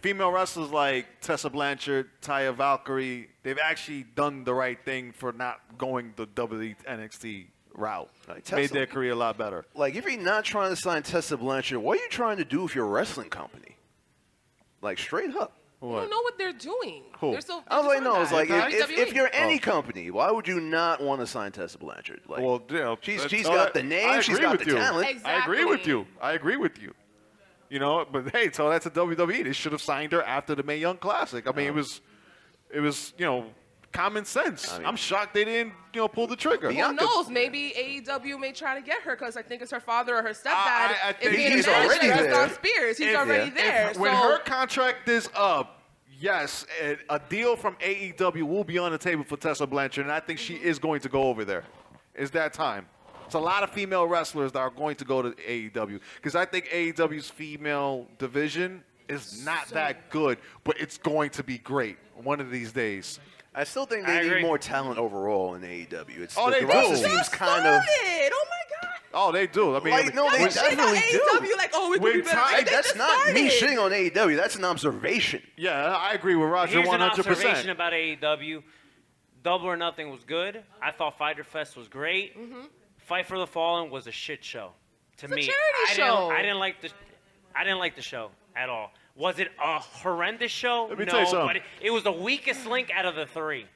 female wrestlers like Tessa Blanchard, Taya Valkyrie, they've actually done the right thing for not going the WWE NXT route. Like, Made Tessa- their career a lot better. Like, if you're not trying to sign Tessa Blanchard, what are you trying to do with your wrestling company? Like, straight up. I don't know what they're doing. Who? They're so, I was like, no, it's like, if WWE. you're any company, why would you not want to sign Tessa Blanchard? Like, Well, you know, she's that's- got the name, I she's agree got with the you. talent. Exactly. I agree with you. You know, but hey, so that's a WWE. They should have signed her after the Mae Young Classic. I mean, it was, common sense. I mean- I'm shocked they didn't, pull the trigger. Who Bianca- knows? Maybe AEW may try to get her because I think it's her father or her stepdad. I think is being he's managed already as there. Don Spears. He's already there. When so her contract is up, yes, a deal from AEW will be on the table for Tessa Blanchard, and I think she is going to go over there. It's that time. It's a lot of female wrestlers that are going to go to AEW because I think AEW's female division is not that good, but it's going to be great one of these days. I still think I they need agree. more talent overall in AEW. It's Oh, the they roster do. seems just kind of. started. Oh my God. Oh, they do. I mean, Like, no, they Y'all shit on definitely do. AEW like, oh, we could be With better. time- Like, they That's just not me started. shitting on AEW. That's an observation. yeah, I agree with Roger Here's 100%. an observation about AEW. Double or Nothing was good. I thought Fighter Fest was great. Fight for the Fallen was a shit show to a me. charity I show. I didn't like the show at all. Was it a horrendous show? Let me no, tell you something. but it was the weakest link out of the three.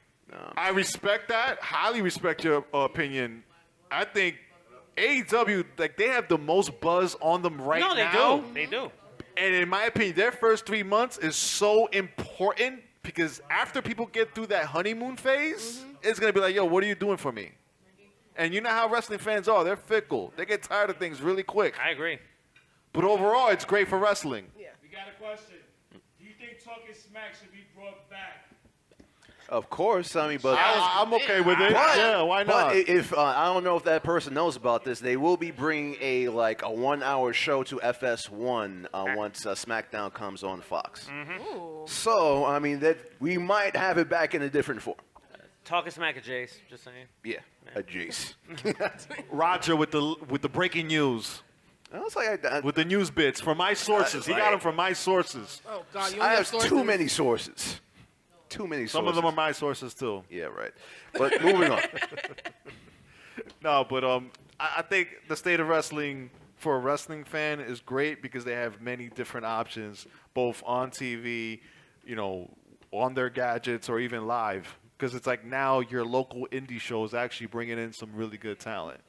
I respect that. Highly respect your opinion. I think AEW, like, they have the most buzz on them right No, they now. do. They do. And in my opinion, their first 3 months is so important because after people get through that honeymoon phase, it's going to be like, yo, what are you doing for me? And you know how wrestling fans are. They're fickle. They get tired of things really quick. I agree. But overall, it's great for wrestling. Yeah. We got a question. Do you think Talking Smack should be brought back? Of course, I mean, but I'm okay with it. But- Yeah, why not? But if I don't know if that person knows about this, they will be bringing a 1-hour show to FS1 once SmackDown comes on Fox. Ooh. So I mean that we might have it back in a different form. Talking smack at Jace. Just saying. Yeah, a Jace. Roger with the breaking news, I was like, with the news bits from my sources. He got them from my sources. Oh God, you I only have sources. too many sources. Too many sources. Some of them are my sources too. Yeah, right. But moving on. No, but I think the state of wrestling for a wrestling fan is great because they have many different options, both on TV, on their gadgets, or even live. because it's like now your local indie show is actually bringing in some really good talent.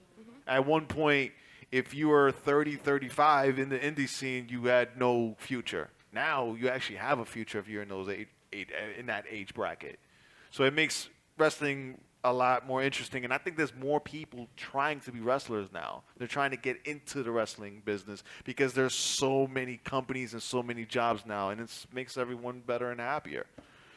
At one point, if you were 30, 35 in the indie scene, you had no future. Now you actually have a future if you're in those in that age bracket. So it makes wrestling a lot more interesting, and I think there's more people trying to be wrestlers now. They're trying to get into the wrestling business because there's so many companies and so many jobs now, and it makes everyone better and happier.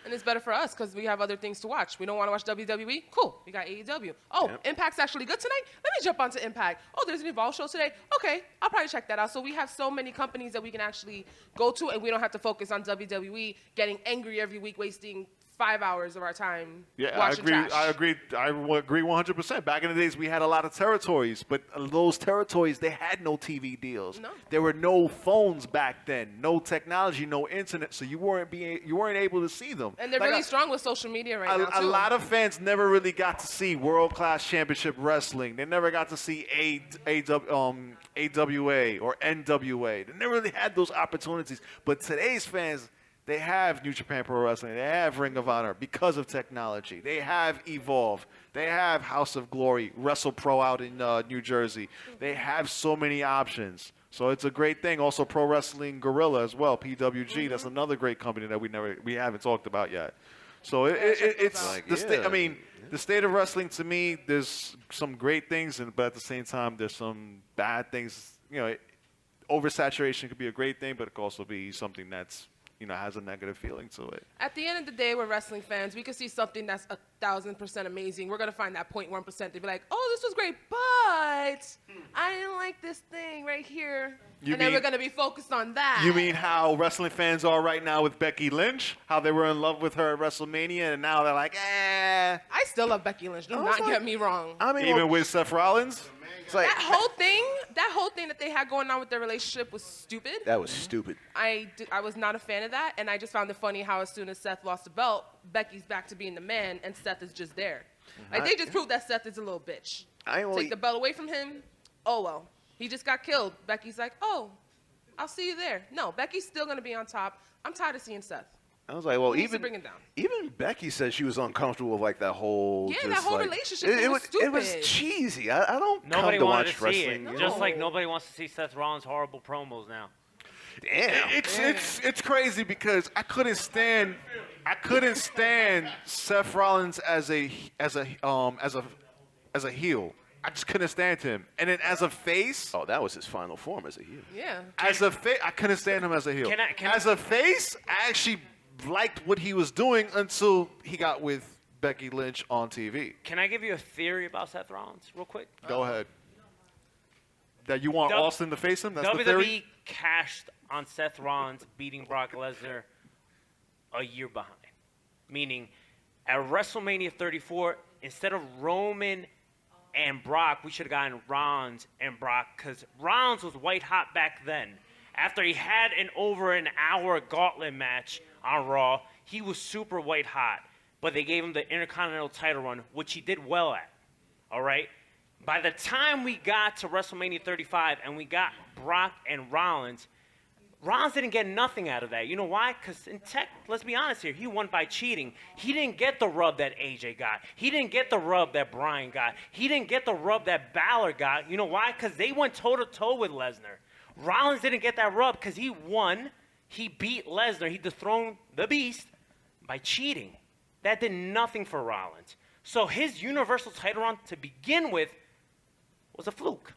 And it's better for us because we have other things to watch. We don't want to watch WWE? Cool. We got AEW. Oh, Yep. Impact's actually good tonight? Let me jump onto Impact. Oh, there's an Evolve show today? Okay, I'll probably check that out. So we have so many companies that we can actually go to, and we don't have to focus on WWE getting angry every week, wasting 5 hours of our time Yeah, watching trash. I agree 100%. Back in the days, we had a lot of territories, but those territories, they had no TV deals. No. There were no phones back then, no technology, no internet, so you weren't able to see them. And they're Like really strong with social media right now, a too. lot of fans never really got to see world-class championship wrestling. They never got to see AWA or NWA. They never really had those opportunities. But today's fans, they have New Japan Pro Wrestling. They have Ring of Honor because of technology. They have Evolve. They have House of Glory, Wrestle Pro out in New Jersey. They have so many options. So it's a great thing. Also, Pro Wrestling Guerrilla as well, PWG. That's another great company that we haven't talked about yet. So it's Like, the state. yeah. I mean, the state of wrestling to me, there's some great things, but at the same time, there's some bad things. You know, oversaturation could be a great thing, but it could also be something that's has a negative feeling to it. At the end of the day, we're wrestling fans. We could see something that's 1,000% amazing. We're going to find that 0.1% to be like, oh, this was great, but I didn't like this thing right here. Then we're going to be focused on that. You mean how wrestling fans are right now with Becky Lynch? How they were in love with her at WrestleMania, and now they're like, eh. I still love Becky Lynch. Do not get me wrong. I mean, Even with Seth Rollins? it's like, That whole thing that they had going on with their relationship was stupid. that was stupid. I was not a fan of that, and I just found it funny how as soon as Seth lost the belt, Becky's back to being the man, and Seth is just there. Like, they just proved that Seth is a little bitch. Take the belt away from him, oh well. He just got killed. Becky's like, oh, I'll see you there. No, Becky's still going to be on top. I'm tired of seeing Seth. I was like, well, He needs to bring it down. even Becky said she was uncomfortable with like that whole. Yeah, just, that whole like, relationship thing was It was stupid. cheesy. I don't Nobody come to wanted watch to see wrestling. it. Just like nobody wants to see Seth Rollins' horrible promos now. Damn. It's crazy because I couldn't stand Seth Rollins as a heel. I just couldn't stand him. And then as a face, Oh, that was his final form as a heel. Yeah. I couldn't stand him as a heel. Can I- As a face, I actually liked what he was doing until he got with Becky Lynch on TV. Can I give you a theory about Seth Rollins real quick? Go ahead. That you want W- Austin to face him? That's the WWE theory? cashed on Seth Rollins beating Brock Lesnar a year behind. Meaning, at WrestleMania 34, instead of Roman and Brock, we should have gotten Rollins and Brock because Rollins was white hot back then. After he had an over an hour gauntlet match on Raw, he was super white hot. But they gave him the Intercontinental title run, which he did well at. All right? By the time we got to WrestleMania 35 and we got Brock and Rollins, Rollins didn't get nothing out of that. You know why? Because in tech, let's be honest here, he won by cheating. He didn't get the rub that AJ got. He didn't get the rub that Bryan got. He didn't get the rub that Balor got. You know why? Because they went toe-to-toe with Lesnar. Rollins didn't get that rub because he won. He beat Lesnar. He dethroned the Beast by cheating. That did nothing for Rollins. So his Universal title run to begin with was a fluke.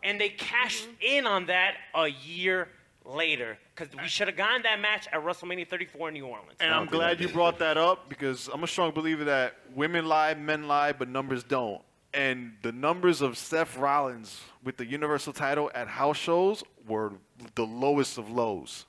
And they cashed in on that a year later because we should have gotten that match at WrestleMania 34 in New Orleans. And I'm glad you brought that up because I'm a strong believer that women lie, men lie, but numbers don't. And the numbers of Seth Rollins with the Universal title at house shows were the lowest of lows.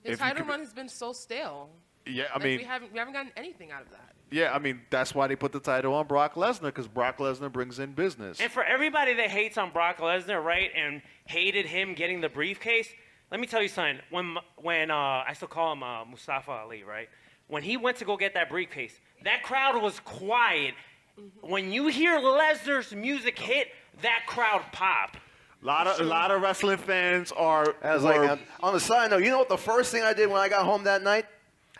His If you title could- run has been so stale. Yeah, I Like, mean, we haven't gotten anything out of that. yeah, I mean that's why they put the title on Brock Lesnar because Brock Lesnar brings in business. And for everybody that hates on Brock Lesnar, right, and hated him getting the briefcase, let me tell you something. When I still call him Mustafa Ali, right? When he went to go get that briefcase, that crowd was quiet. When you hear Lesnar's music hit, that crowd pop. A lot of wrestling fans are. I was like, on the side note, you know what the first thing I did when I got home that night?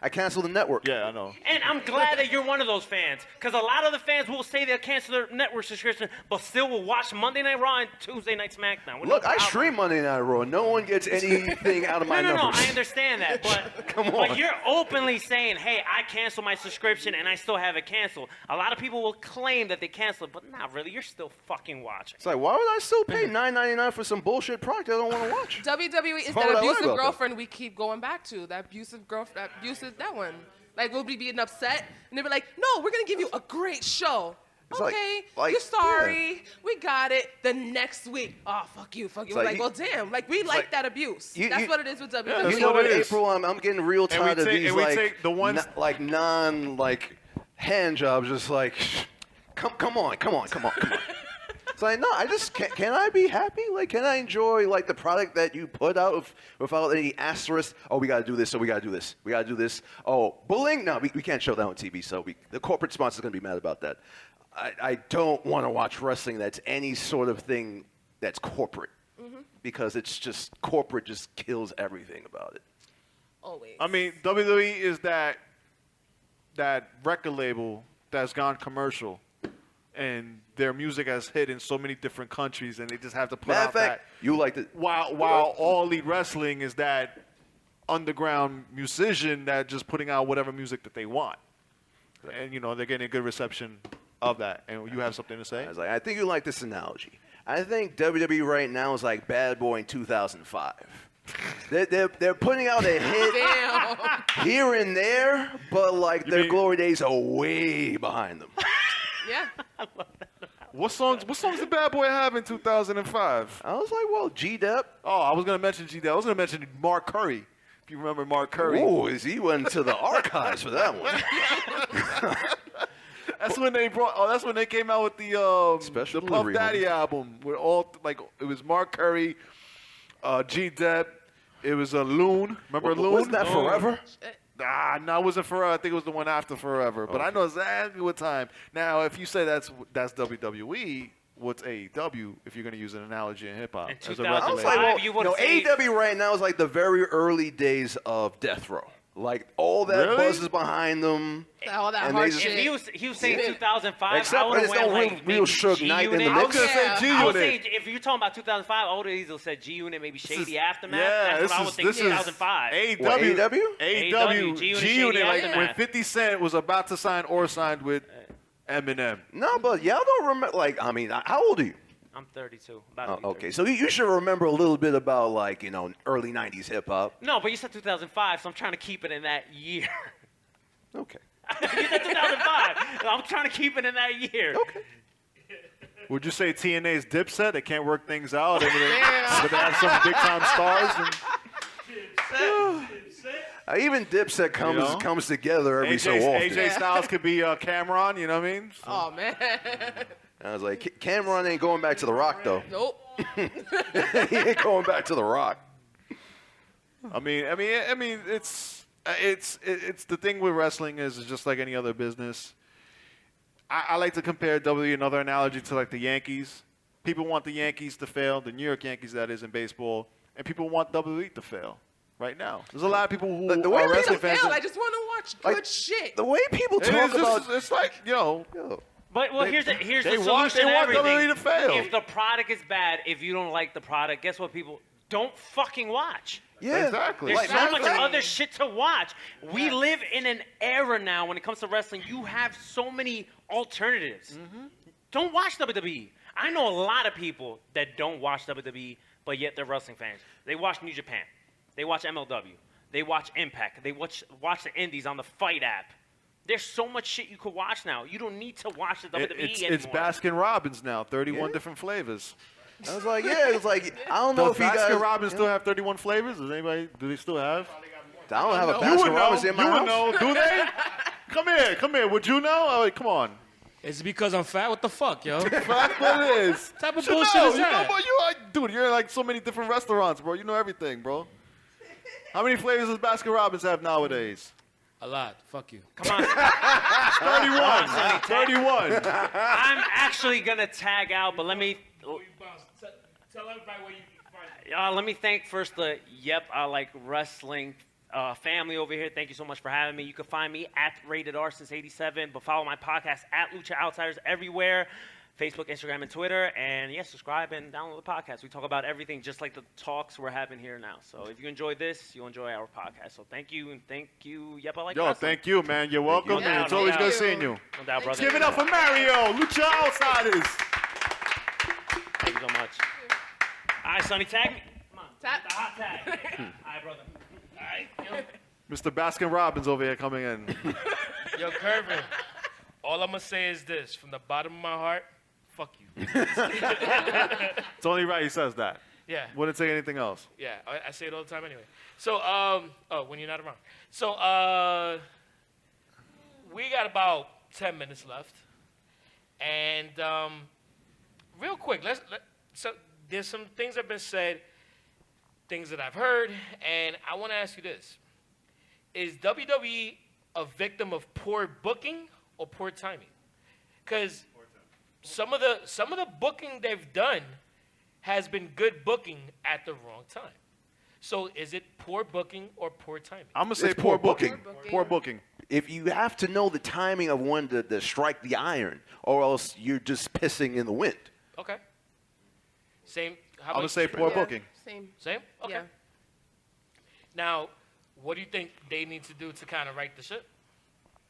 I canceled the network. Yeah, I know. And I'm glad that you're one of those fans, because a lot of the fans will say they'll cancel their network subscription, but still will watch Monday Night Raw and Tuesday Night SmackDown. with Look, no I problem. stream Monday Night Raw. No one gets anything out of my No, numbers. I understand that, but Come on. But you're openly saying, "Hey, I canceled my subscription and I still have it canceled." A lot of people will claim that they canceled, but not really. You're still fucking watching. It's like, why would I still pay $9.99 for some bullshit product I don't want to watch? WWE is Why would that I lie abusive about that? girlfriend we keep going back to. That abusive girlfriend, that one. Like, we'll be being upset, and they'll be like, no, we're going to give you a great show. It's Okay, like- you're sorry. We got it. The next week, oh, fuck you. It's We're like like, well, damn. Like, we like that abuse. That's what it is with WWE. that's You know what what, it is. April? I'm getting real And we tired of take- these and we like take the ones- hand jobs. Just like, come on. It's like, no, I just can I be happy? Like, can I enjoy like the product that you put out without any asterisk? Oh, we got to do this, so we got to do this. We got to do this. Oh, bullying? No, we can't show that on TV. So the corporate sponsor's gonna be mad about that. I don't want to watch wrestling that's any sort of thing that's corporate because it's just corporate just kills everything about it. Always. I mean, WWE is that record label that's gone commercial, and their music has hit in so many different countries, and they just have to put Matter out of fact, you like the While All Elite Wrestling is that underground musician that just putting out whatever music that they want, and they're getting a good reception of that. And you have something to say? I was like, I think you like this analogy. I think WWE right now is like Bad Boy in 2005. They're putting out a hit Damn. here and there, but like their mean- glory days are way behind them. Yeah. What songs did Bad Boy have in 2005? I was like, well, G-Dep. Oh, I was gonna mention G-Dep. I was gonna mention Mark Curry. If you remember Mark Curry. Ooh, he went to the archives for that one. That's when they came out with the Special the Puff delivery, Daddy album with all it was Mark Curry, G-Dep, it was a Loon. Remember Loon? Wasn't that Forever? No, it wasn't Forever. I think it was the one after Forever. But I know exactly what time. Now, if you say that's WWE, what's AEW? If you're going to use an analogy in hip hop, In as a 2005, I was record like, label. well, you would've said- AEW right now is like the very early days of Death Row. Like all that Really? buzz is behind them. All that And hard they just- shit. If he was saying 2005, Except I would have there's went no like real maybe Suge Knight in the G-Unit. I was going to say Yeah. I would say G-Unit. if you're talking about 2005, I would have easily said G-Unit, maybe Shady Aftermath. Yeah, That's what I would think. 2005. What, AEW, AEW, G-Unit, G-Unit, Shady like when Aftermath. 50 Cent was about to sign or signed with Eminem. No, but y'all don't remember. Like, I mean, how old are you? I'm 32. About to be Oh, okay, 30. so you should remember a little bit about like early '90s hip hop. No, but you said 2005, so I'm trying to keep it in that year. Okay. You said 2005. I'm trying to keep it in that year. Okay. Would you say TNA's Dipset? They can't work things out. But they have some big time stars. And Even Dipset comes together every so often. AJ Styles could be Cameron. You know what I mean? So- Oh, man. I was like, Cameron ain't going back to the Rock though. Nope. He ain't going back to the Rock. I mean, it's the thing with wrestling is it's just like any other business. I like to compare WWE, another analogy, to like the Yankees. People want the Yankees to fail, the New York Yankees, that is, in baseball, and people want WWE to fail right now. There's a lot of people who The way are people wrestling fans. I just want to watch good Like, shit. The way people It talk is about just, it's like, Yo, But well, They- here's the they solution want- they to want everything. WWE to fail. If the product is bad, if you don't like the product, guess what? People don't fucking watch. yeah, Exactly. There's Like, so much matter of fact- other shit to watch. We live in an era now when it comes to wrestling. You have so many alternatives. Don't watch WWE. I know a lot of people that don't watch WWE, but yet they're wrestling fans. They watch New Japan. They watch MLW. They watch Impact. They watch the Indies on the Fight app. There's so much shit you could watch now. You don't need to watch the WWE anymore. It's Baskin Robbins now, 31 Yeah. different flavors. I was like, yeah, it was like I don't know Does if you guys. Baskin Robbins still have 31 flavors? Do they still have? I don't have a You would Baskin know. Robbins in my You would house. know. Do they? Come here. Would you know? Oh, come on. Is it because I'm fat? What the fuck, yo? That's what it is. What type of Should bullshit know. is You know, that? bro, dude, you're in like so many different restaurants, bro. You know everything, bro. How many flavors does Baskin Robbins have nowadays? A lot. Fuck you. Come on. 31. 31. I'm actually going to tag out, but let me Tell everybody where you can find it. let me thank first the I Like Wrestling family over here. Thank you so much for having me. You can find me at Rated R since '87, but follow my podcast at Lucha Outsiders everywhere. Facebook, Instagram, and Twitter. And, yeah, subscribe and download the podcast. We talk about everything just like the talks we're having here now. So if you enjoy this, you'll enjoy our podcast. So thank you, and thank you, Yep, I Like Yo, Wrestling. thank you, man. You're welcome. you. And it's No always doubt. good seeing you. No doubt, brother. Give it up for Mario, Lucha Outsiders. Thank you so much. All right, Sonny, tag me. Come on. Tap. The hot tag. All right, brother. All right. Mr. Baskin Robbins over here coming in. Yo, Curvin, all I'm going to say is this. From the bottom of my heart, fuck you. It's only right he says that. Yeah. Wouldn't say anything else. Yeah, I say it all the time anyway. So, when you're not around. So, we got about 10 minutes left. And real quick, so there's some things that have been said, things that I've heard, and I want to ask you this. Is WWE a victim of poor booking or poor timing? Because some of the booking they've done has been good booking at the wrong time. So is it poor booking or poor timing? I'm going to say It's poor poor booking. booking. Poor booking. If you have to know the timing of when to strike the iron, or else you're just pissing in the wind. Okay. Same. How I'm going to about say poor Yeah, booking. Same. Same? Okay. Yeah. Now, what do you think they need to do to kind of right the ship?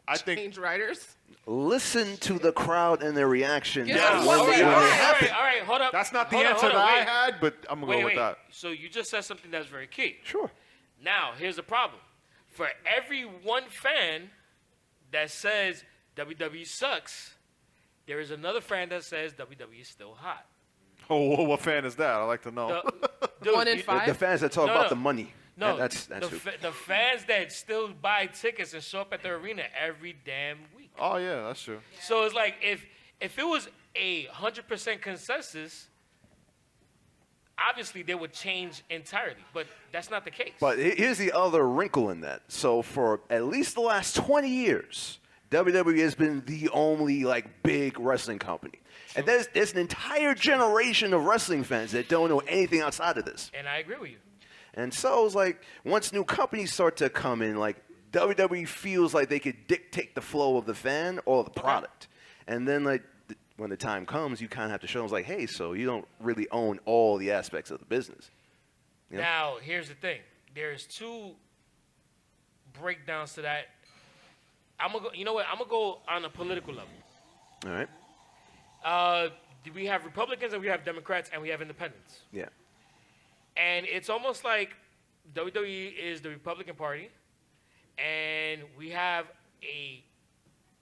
I think Change writers. Listen to the crowd and their reaction. Yeah, when all they- right, when all they right, happen. All right, hold up. that's not the Hold on, answer hold on, that I wait. had, but I'm going to go with that. So you just said something that's very key. Sure. Now, here's the problem. For every one fan that says WWE sucks, there is another fan that says WWE is still hot. Oh, what fan is that? I'd like to know. Dude, 1 in you- 5. The fans that talk No, about no. the money. No, That's the, who. the fans that still buy tickets and show up at the arena every damn week. Oh, yeah, that's true. So it's like if it was 100% consensus, obviously they would change entirely, but that's not the case. But here's the other wrinkle in that. So for at least the last 20 years, WWE has been the only big wrestling company. And there's an entire generation of wrestling fans that don't know anything outside of this. And I agree with you. And so it's once new companies start to come in, WWE feels like they could dictate the flow of the fan or the product. And then when the time comes, you kind of have to show them hey, so you don't really own all the aspects of the business. Yeah. Now, here's the thing. There's two breakdowns to that. I'm gonna go. You know what? I'm gonna go on a political level. All right. We have Republicans and we have Democrats and we have Independents. Yeah. And it's almost like WWE is the Republican Party, and we have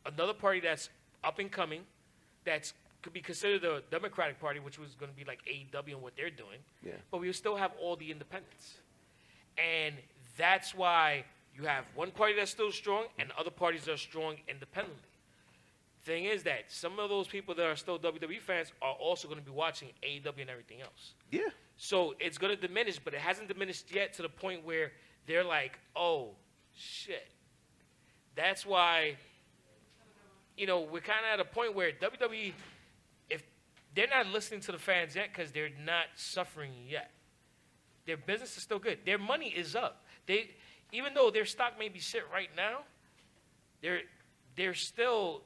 another party that's up and coming, that's could be considered the Democratic Party, which was going to be like AEW and what they're doing. Yeah. But we still have all the independents, and that's why you have one party that's still strong and other parties that are strong independently. Thing is that some of those people that are still WWE fans are also going to be watching AEW and everything else. Yeah. So it's going to diminish, but it hasn't diminished yet to the point where they're like, oh, shit. That's why, we're kind of at a point where WWE, if they're not listening to the fans yet because they're not suffering yet. Their business is still good. Their money is up. Even though their stock may be shit right now, they're still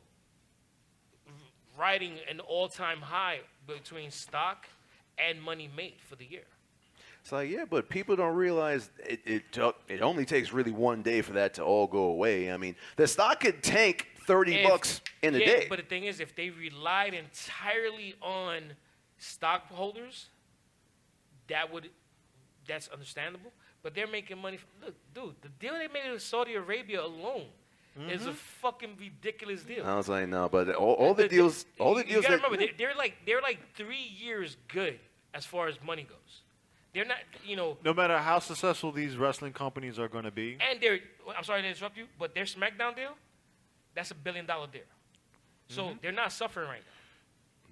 riding an all-time high between stock and money made for the year. It's yeah, but people don't realize it only takes really one day for that to all go away. I mean, the stock could tank $30 in a day. But the thing is, if they relied entirely on stockholders, that's understandable. But they're making money. Look, dude, the deal they made with Saudi Arabia alone is a fucking ridiculous deal. I was no, but all the deals, You gotta remember, they're like 3 years good as far as money goes. They're not, No matter how successful these wrestling companies are going to be, and I'm sorry to interrupt you, but their SmackDown deal, that's $1 billion deal. So they're not suffering right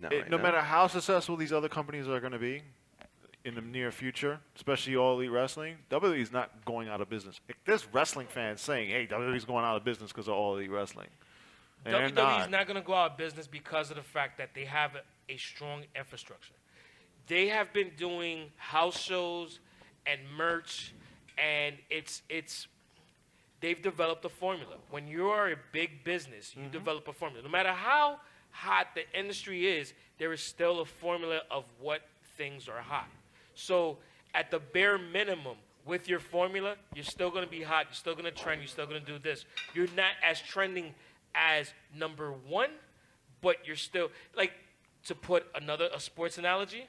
now. no matter how successful these other companies are going to be in the near future, especially All Elite Wrestling, WWE's not going out of business. If there's wrestling fans saying, hey, WWE's going out of business because of All Elite Wrestling. And they're WWE's not going to go out of business because of the fact that they have a strong infrastructure. They have been doing house shows and merch, and it's they've developed a formula. When you are a big business, you develop a formula. No matter how hot the industry is, there is still a formula of what things are hot. So at the bare minimum, with your formula, you're still going to be hot. You're still going to trend. You're still going to do this. You're not as trending as number one, but you're still, like, to put a sports analogy,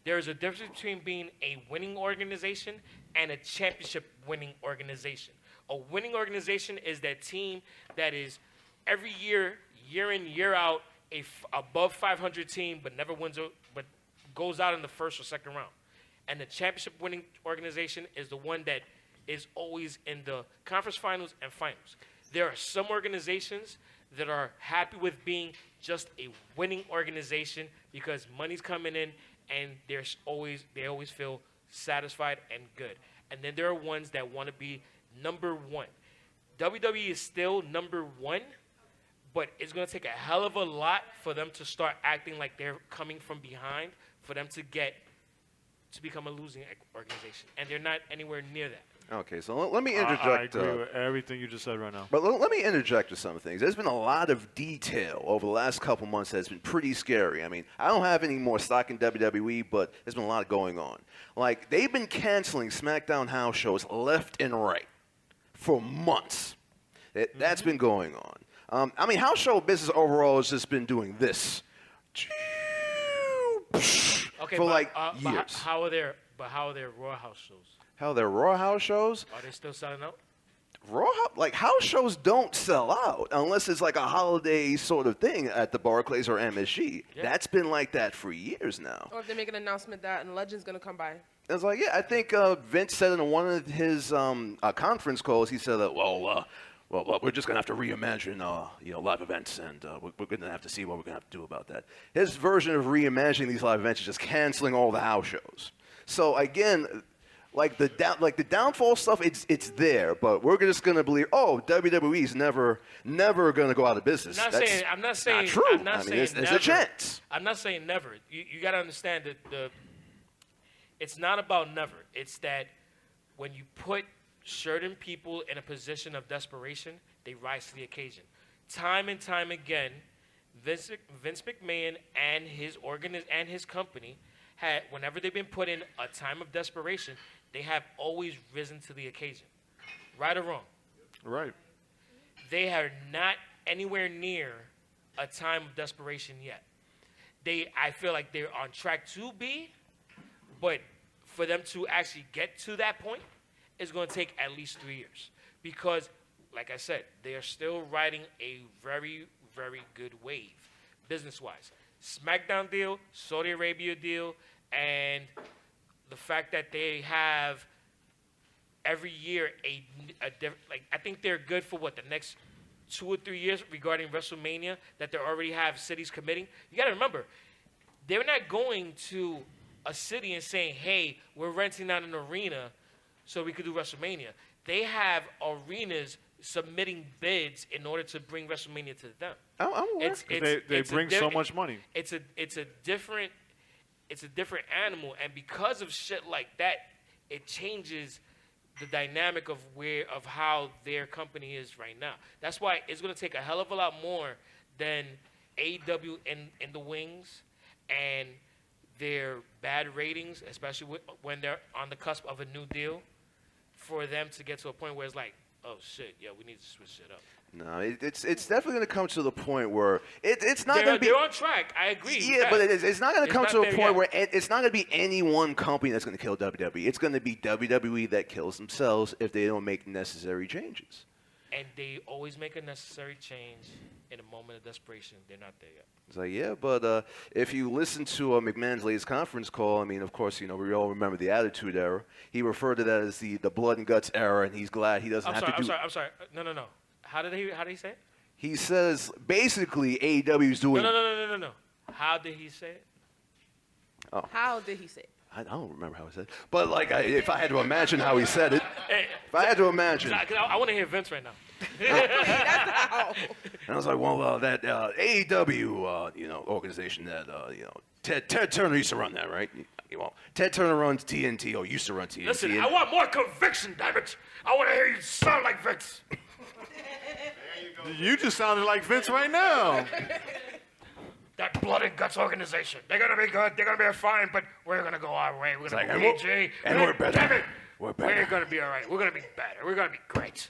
there is a difference between being a winning organization and a championship winning organization. A winning organization is that team that is every year, year in, year out, above 500 team, but never wins, but goes out in the first or second round. And the championship winning organization is the one that is always in the conference finals and finals. There are some organizations that are happy with being just a winning organization because money's coming in and they always feel satisfied and good. And then there are ones that want to be number one. WWE is still number one, but it's going to take a hell of a lot for them to start acting like they're coming from behind for them to become a losing organization. And they're not anywhere near that. Okay, so let me interject. I agree with everything you just said right now. But let me interject with some things. There's been a lot of detail over the last couple months that's been pretty scary. I mean, I don't have any more stock in WWE, but there's been a lot going on. Like, they've been canceling SmackDown house shows left and right for months. That's been going on. I mean, house show business overall has just been doing this. Okay, for like but years. how are their Raw house shows? How their Raw house shows? Are they still selling out? Like house shows don't sell out unless it's like a holiday sort of thing at the Barclays or MSG. Yeah. That's been like that for years now. Or if they make an announcement that and Legend's gonna come by. I was like, yeah, I think Vince said in one of his conference calls, he said that, well, we're just gonna have to reimagine, live events, and we're gonna have to see what we're gonna have to do about that. His version of reimagining these live events is just canceling all the house shows. So again, like the downfall stuff, it's there, but we're just gonna believe, WWE's never gonna go out of business. I'm not saying not true. There's a chance. I'm not saying never. You got to understand that it's not about never. It's that when you put certain people in a position of desperation, they rise to the occasion. Time and time again, Vince McMahon and his company whenever they've been put in a time of desperation, they have always risen to the occasion. Right or wrong? Right. They are not anywhere near a time of desperation yet. I feel like they're on track to be, but for them to actually get to that point, it's going to take at least 3 years. Because, like I said, they are still riding a very, very good wave, business-wise. SmackDown deal, Saudi Arabia deal, and the fact that they have every year a different, like, I think they're good for the next 2 or 3 years regarding WrestleMania, that they already have cities committing. You got to remember, they're not going to a city and saying, hey, we're renting out an arena so we could do WrestleMania. They have arenas submitting bids in order to bring WrestleMania to them. I'm aware. They bring so much money. It's a different animal, and because of shit like that, it changes the dynamic of how their company is right now. That's why it's going to take a hell of a lot more than AEW in the wings and their bad ratings, especially when they're on the cusp of a new deal, for them to get to a point where it's like, oh shit, yeah, we need to switch shit up. No, it's definitely going to come to the point where it's not going to be. They're on track. I agree. Yeah, but it's not going to come to a point yet. where it's not going to be any one company that's going to kill WWE. It's going to be WWE that kills themselves if they don't make necessary changes. And they always make a necessary change in a moment of desperation. They're not there yet. It's like, yeah, but if you listen to McMahon's latest conference call, I mean, of course, we all remember the Attitude Era. He referred to that as the blood and guts era, and he's glad he doesn't have to do. I'm sorry. No. How did he say it? He says basically AEW is doing. No. How did he say it? Oh. How did he say it? I don't remember how he said it. But, like, if I had to imagine how he said it, if I had to imagine. I want to hear Vince right now. That's And I was like, well, that AEW, organization that, Ted Turner used to run that, right? He won't. Ted Turner runs TNT, or used to run TNT. Listen, I want more conviction, damn it. I want to hear you sound like Vince. You just sounded like Vince right now. That blood and guts organization. They're gonna be good. They're gonna be fine. But we're gonna go our way. We're gonna be PG. And we're better. Damn it. We're better. We're gonna be all right. We're gonna be better. We're gonna be great.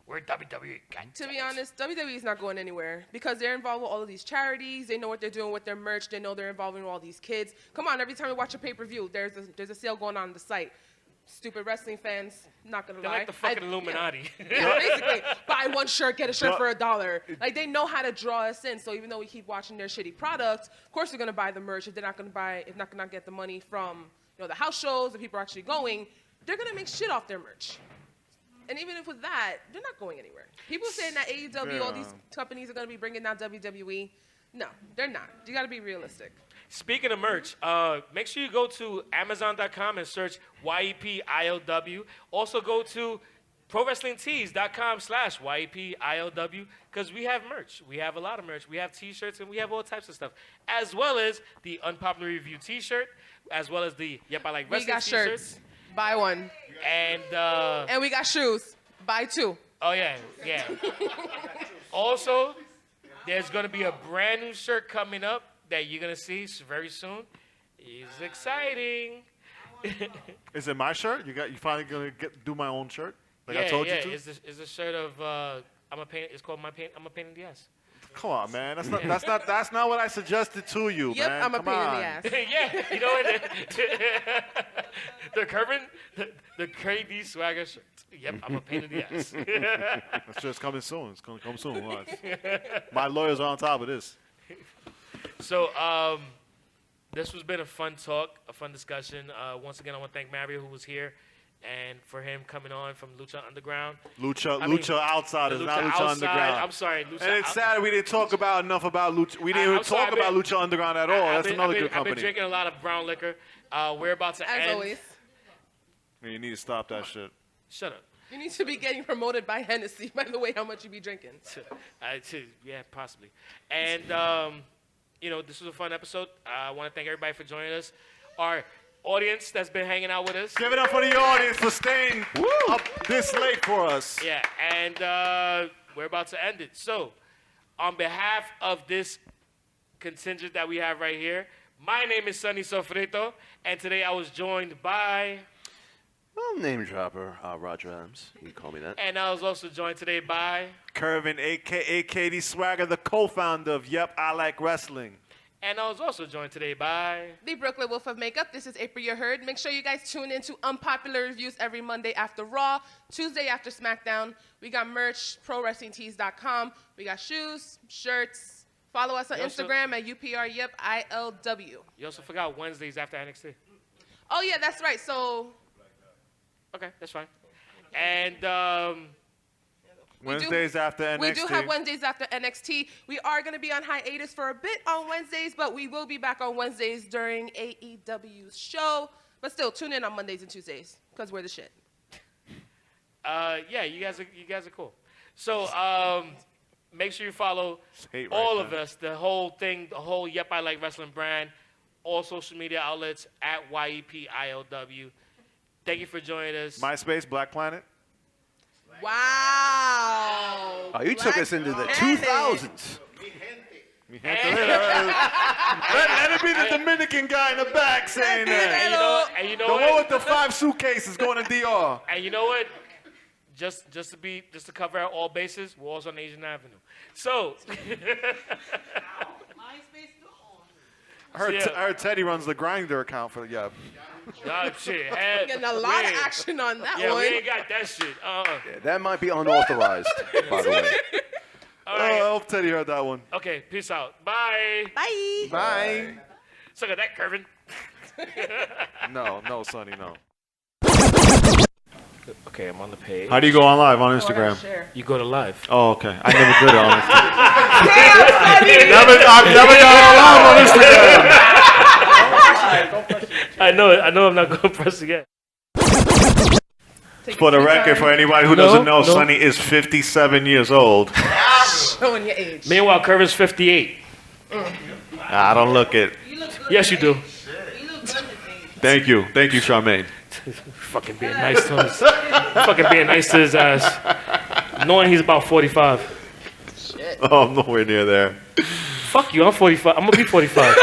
We're WWE. To be honest, WWE is not going anywhere because they're involved with all of these charities. They know what they're doing with their merch. They know they're involving all these kids. Come on, every time we watch a pay-per-view, there's a sale going on the site. Stupid wrestling fans, not gonna They're lie. like the fucking Illuminati. Yeah, basically. Buy one shirt, get a shirt for $1. Like, they know how to draw us in. So even though we keep watching their shitty products, of course we're gonna buy the merch. If they're not gonna get the money from the house shows, the people are actually going, they're gonna make shit off their merch. And even if with that, they're not going anywhere. People saying that AEW, all these companies are gonna be bringing down WWE. No, they're not. You gotta be realistic. Speaking of merch, make sure you go to Amazon.com and search YEPILW. Also go to ProWrestlingTees.com/YEPILW because we have merch. We have a lot of merch. We have T-shirts and we have all types of stuff, as well as the Unpopular Review T-shirt, as well as the Yep I Like Wrestling T-shirts. T-shirts. Shirts. Buy one. And we got shoes. Buy two. Oh yeah. Also, there's gonna be a brand new shirt coming up that you're gonna see very soon. It's exciting. Is it my shirt? You finally gonna do my own shirt? Like I told you to? It's a shirt of it's called I'm a pain in the ass. Come on, man. That's not what I suggested to you, yep, man. I'm a Come pain on. in the ass. Yeah, you know what? the KD swagger shirt. Yep, I'm a pain in the ass. That shirt's coming soon. It's gonna come soon. Watch. My lawyers are on top of this. So, this has been a fun talk, a fun discussion. Once again, I want to thank Mario who was here, and for him coming on from Lucha Underground. Lucha Outsiders, not Lucha Outside, Underground. I'm sorry, Lucha. And it's sad we didn't talk about enough about Lucha. We didn't even talk about Lucha Underground at all. That's another good company. I've been drinking a lot of brown liquor. We're about to end. As always. You need to stop that shit. Shut up. You need to be getting promoted by Hennessy, by the way, how much you be drinking. Yeah, possibly. And, this was a fun episode. I want to thank everybody for joining us. Our audience that's been hanging out with us. Give it up for the audience for staying up this late for us. Yeah, and we're about to end it. So, on behalf of this contingent that we have right here, my name is Sonny Sofrito, and today I was joined by... Well, name dropper, Roger Adams. You can call me that. And I was also joined today by... Kervin, a.k.a. Katie Swagger, the co-founder of Yep, I Like Wrestling. And I was also joined today by... The Brooklyn Wolf of Makeup. This is April, your herd. Make sure you guys tune in to Unpopular Reviews every Monday after Raw, Tuesday after SmackDown. We got merch, ProWrestlingTees.com. We got shoes, shirts. Follow us on Instagram at UPRYepILW. You also forgot Wednesdays after NXT. Oh, yeah, that's right. So... Okay, that's fine. And Wednesdays after NXT. We do have Wednesdays after NXT. We are going to be on hiatus for a bit on Wednesdays, but we will be back on Wednesdays during AEW's show. But still, tune in on Mondays and Tuesdays because we're the shit. Yeah, you guys are cool. So make sure you follow all of us, the whole thing, the whole Yep I Like Wrestling brand, all social media outlets at YEPILW. Thank you for joining us. MySpace, Black Planet. Wow. Oh, you took us into the 2000s. Let it be the Dominican guy in the back saying that. And you know The what? one with the 5 suitcases going to DR. And you know what? Just to cover out all bases, we're also on Asian Avenue. So I heard Teddy runs the Grindr account for the Yep. Shit. Getting a lot of action on that one. We ain't got that shit. Yeah, that might be unauthorized, by the way. All right. I hope Teddy heard that one. Okay, peace out. Bye. Bye. Bye. Suck at that, Kervin. No, Sonny, no. Okay, I'm on the page. How do you go on live on Instagram? You go to live. Oh, okay. I never did it on Instagram. I've never gone on live on Instagram. I know I'm not going to press again. For the record, for anybody who doesn't know, Sonny is 57 years old. Showing your age. Meanwhile, Kervin's 58. I don't look it. Yes, you do. Thank you, Charmaine. Fucking being nice to him. Fucking being nice to his ass. Knowing he's about 45. Oh, I'm nowhere near there. Fuck you, I'm 45. I'm gonna be 45.